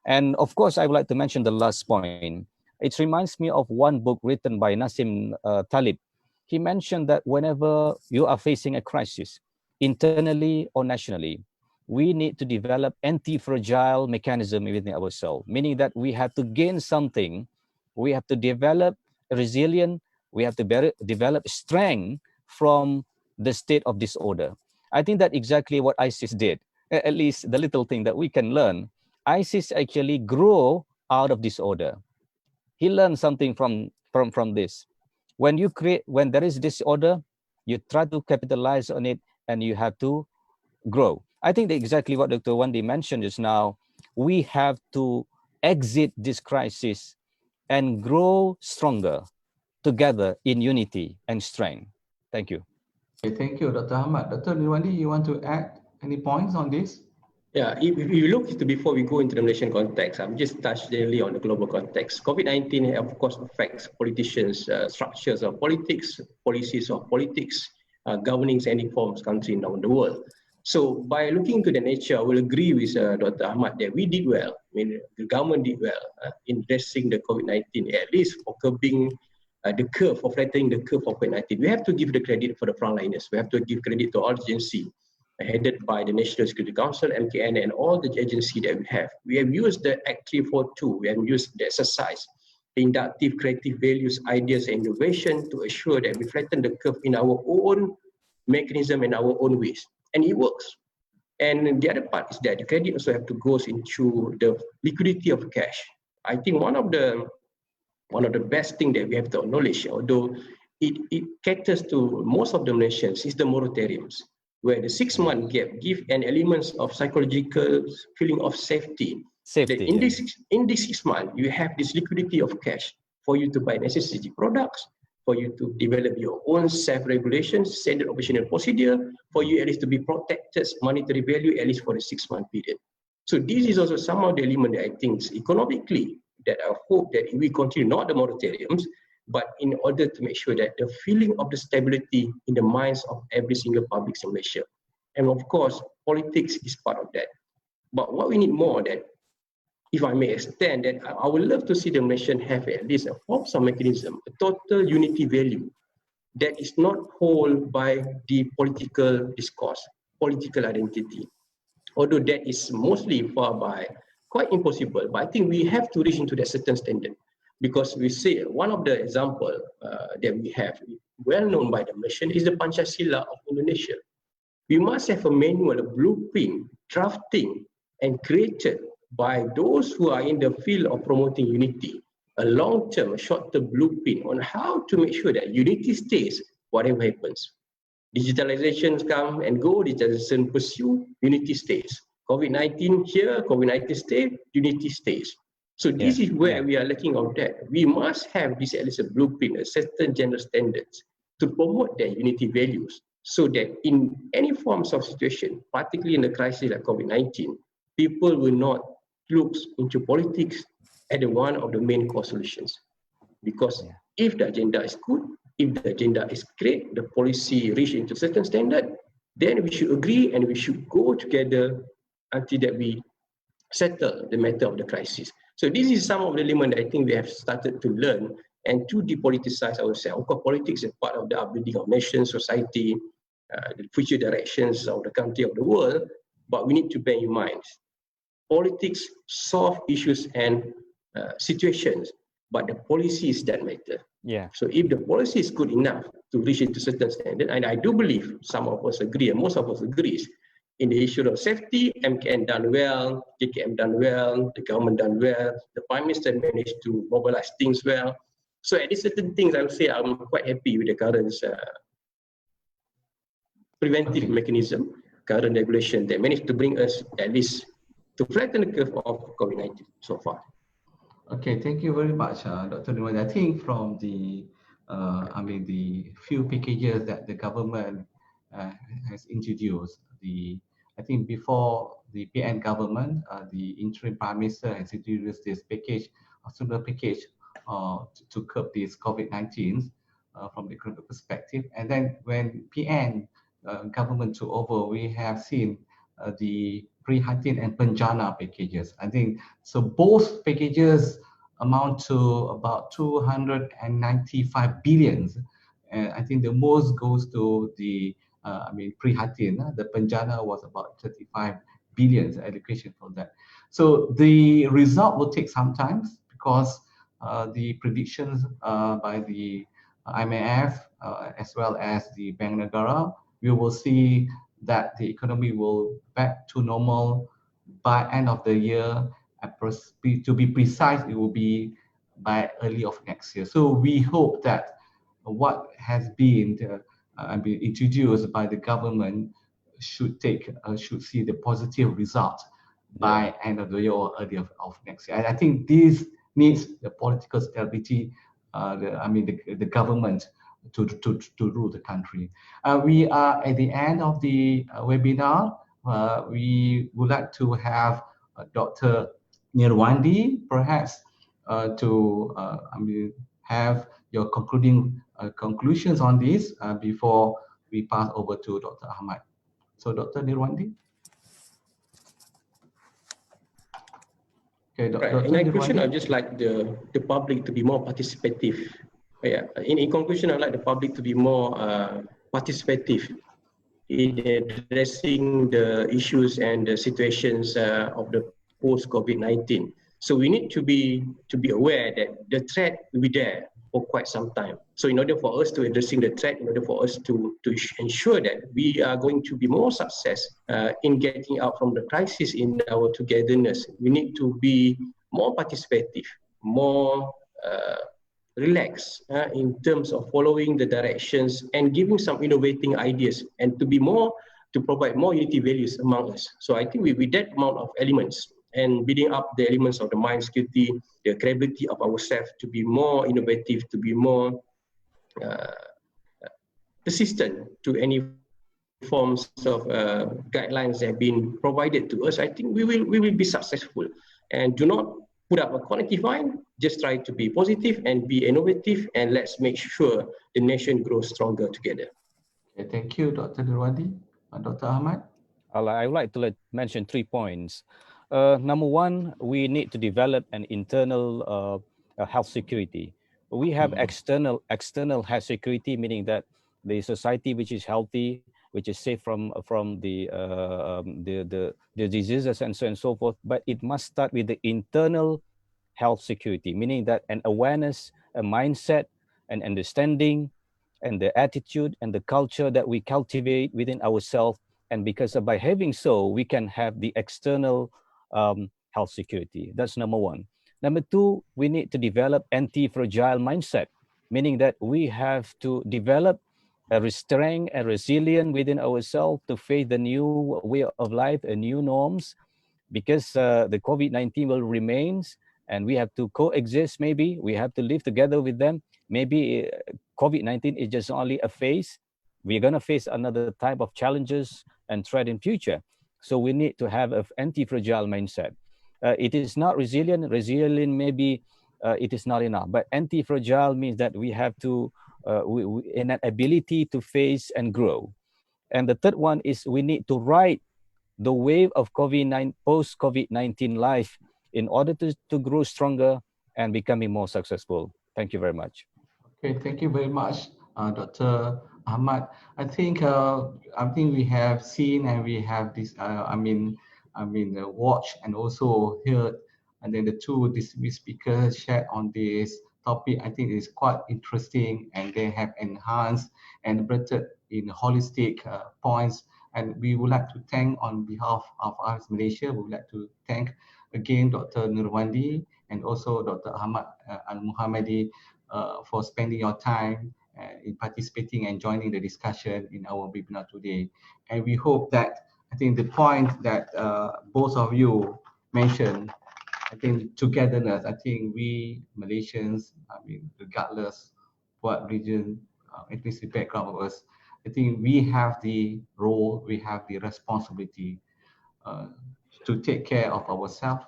And of course, I would like to mention the last point. It reminds me of one book written by Nassim Talib. He mentioned that whenever you are facing a crisis, internally or nationally, we need to develop anti-fragile mechanism within ourselves, meaning that we have to gain something, we have to develop resilience, we have to develop strength from the state of disorder. I think that exactly what ISIS did, at least the little thing that we can learn. ISIS actually grew out of disorder. He learned something from this. When there is disorder, you try to capitalize on it and you have to grow. I think that exactly what Dr. Nirwandy mentioned just now. We have to exit this crisis and grow stronger together in unity and strength. Thank you. Okay, thank you, Dr. Ahmad. Dr. Nirwandy, you want to add any points on this? Yeah, if you look into before we go into the Malaysian context, I'm just touched generally on the global context. COVID-19, of course, affects politicians, structures of politics, policies of politics, governing any forms country around the world. So by looking into the nature, I will agree with Dr. Ahmad that we did well. I mean, the government did well in addressing the COVID-19, at least for curbing the curve, for flattening the curve of COVID-19. We have to give the credit for the frontliners. We have to give credit to our agency, headed by the National Security Council, MKN, and all the agencies that we have. We have used the Act 342, we have used the exercise, the inductive creative values, ideas, and innovation to assure that we flatten the curve in our own mechanism and our own ways. And it works. And the other part is that the credit also have to go into the liquidity of cash. I think one of the best things that we have to acknowledge, although it caters to most of the nations, is the moratoriums. where the 6-month gap give an element of psychological feeling of safety. That in this 6 months, you have this liquidity of cash for you to buy necessity products, for you to develop your own self-regulation, standard operational procedure, for you at least to be protected monetary value at least for the 6-month period. So this is also some of the element that I think economically that I hope that we continue, not the moratoriums, but in order to make sure that the feeling of the stability in the minds of every single public in Malaysia. And of course, politics is part of that. But what we need more that, if I may extend that, I would love to see the nation have at least a form of mechanism, a total unity value that is not held by the political discourse, political identity. Although that is mostly far by quite impossible, but I think we have to reach into that certain standard. Because we say one of the example that we have, well known by the nation, is the Pancasila of Indonesia. We must have a manual, a blueprint, drafting and created by those who are in the field of promoting unity, a long-term, short-term blueprint on how to make sure that unity stays whatever happens. Digitalizations come and go, digitalization pursue, unity stays. COVID-19 here, COVID-19 stays, unity stays. So this is where we are looking at that. We must have this at least a blueprint, a certain general standards to promote their unity values so that in any forms of situation, particularly in the crisis like COVID-19, people will not look into politics as one of the main core solutions. Because if the agenda is good, if the agenda is great, the policy reach into certain standard, then we should agree and we should go together until that we settle the matter of the crisis. So this is some of the elements that I think we have started to learn and to depoliticize ourselves. Of course, politics is part of the upbuilding of nation, society, the future directions of the country, of the world, but we need to bear in mind, politics solve issues and situations, but the policies that matter. So if the policy is good enough to reach into certain standard, and I do believe some of us agree, and most of us agrees, in the issue of safety, MKN done well, JKM done well, the government done well, the Prime Minister managed to mobilize things well. So at least certain things, I would say I'm quite happy with the current preventive mechanism, current regulation that managed to bring us at least to flatten the curve of COVID-19 so far. Okay, thank you very much, Dr. Nirwandy. I think from the, the few packages that the government has introduced, I think before the PN government, the interim prime minister has introduced this package, a similar package to curb this COVID-19 from the economic perspective. And then when PN government took over, we have seen the Prihatin and Penjana packages. I think so. Both packages amount to about 295 billions. And I think the most goes to the Prihatin. The Penjana was about 35 billions allocation for that. So the result will take some time because the predictions by the IMF as well as the Bank Negara, we will see that the economy will back to normal by end of the year. To be precise, it will be by early of next year. So we hope that what has been introduced by the government should see the positive result by end of the year or early of next year. And I think this needs the political stability, the government to rule the country. We are at the end of the webinar. We would like to have Dr. Nirwandy perhaps to have your conclusions on this before we pass over to Dr. Ahmad. So Dr. Nirwandy. Okay, right. In conclusion, I'd just like the public to be more participative. In conclusion, I'd like the public to be more participative in addressing the issues and the situations of the post-COVID-19. So we need to be aware that the threat will be there for quite some time. So in order for us to addressing the threat, in order for us to ensure that we are going to be more success in getting out from the crisis in our togetherness, we need to be more participative, more relaxed in terms of following the directions and giving some innovating ideas, and to be more to provide more unity values among us. So I think with that amount of elements and building up the elements of the mind security, the credibility of ourselves to be more innovative, to be more persistent to any forms of guidelines that have been provided to us, I think we will be successful. And do not put up a quantifying, just try to be positive and be innovative, and let's make sure the nation grows stronger together. Okay, thank you, Dr. Nirwandy. Dr. Ahmad? I would like to mention 3 points. Number one, we need to develop an internal health security. We have external health security, meaning that the society which is healthy, which is safe from the diseases and so on and so forth. But it must start with the internal health security, meaning that an awareness, a mindset, an understanding, and the attitude and the culture that we cultivate within ourselves. And because by having so, we can have the external health security. That's number one. Number two, we need to develop anti-fragile mindset, meaning that we have to develop a strength and resilience within ourselves to face the new way of life and new norms, because the COVID-19 will remain and we have to coexist. Maybe we have to live together with them. Maybe COVID-19 is just only a phase. We're going to face another type of challenges and threat in future. So we need to have an anti-fragile mindset. It is not resilient. Resilient maybe it is not enough, but anti-fragile means that we have to in an ability to face and grow. And the third one is we need to ride the wave of post-COVID-19 life in order to grow stronger and becoming more successful. Thank you very much. Okay, thank you very much, Dr. Ahmad. I think we have seen and we have this. Watched and also heard, and then the two distinguished speakers shared on this topic. I think is quite interesting, and they have enhanced and elaborated in holistic points. And we would like to thank, on behalf of IAIS Malaysia, we would like to thank again Dr. Nirwandy and also Dr. Ahmad El-Muhammady for spending your time in participating and joining the discussion in our webinar today. And we hope that, I think the point that both of you mentioned, I think togetherness, I think we Malaysians, regardless what region, ethnicity background of us, I think we have the role, we have the responsibility to take care of ourselves,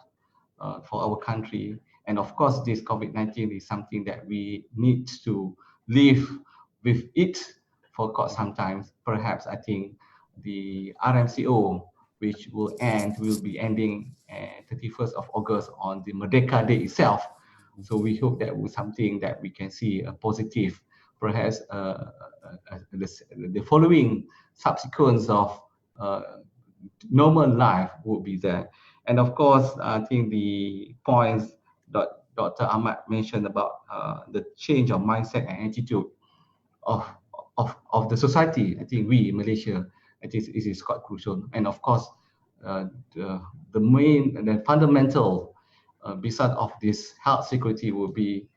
for our country. And of course, this COVID-19 is something that we need to live with it for quite some time. Perhaps, I think the RMCO, which will be ending 31st of August on the Merdeka Day itself. So we hope that was something that we can see a positive, perhaps the following subsequence of normal life would be there. And of course, I think the points that Dr. Ahmad mentioned about the change of mindset and attitude of the society, I think we in Malaysia, it is quite crucial. And of course, the main and the fundamental beside of this health security will be,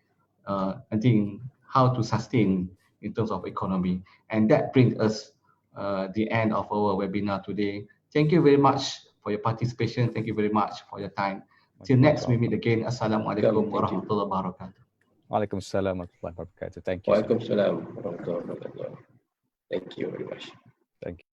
I think, how to sustain in terms of economy. And that brings us the end of our webinar today. Thank you very much for your participation. Thank you very much for your time. Till next we meet again. Assalamualaikum warahmatullahi wabarakatuh. Waalaikumsalam warahmatullahi wabarakatuh. Thank you. Waalaikumsalam warahmatullahi wabarakatuh. Thank you very much. Thank you.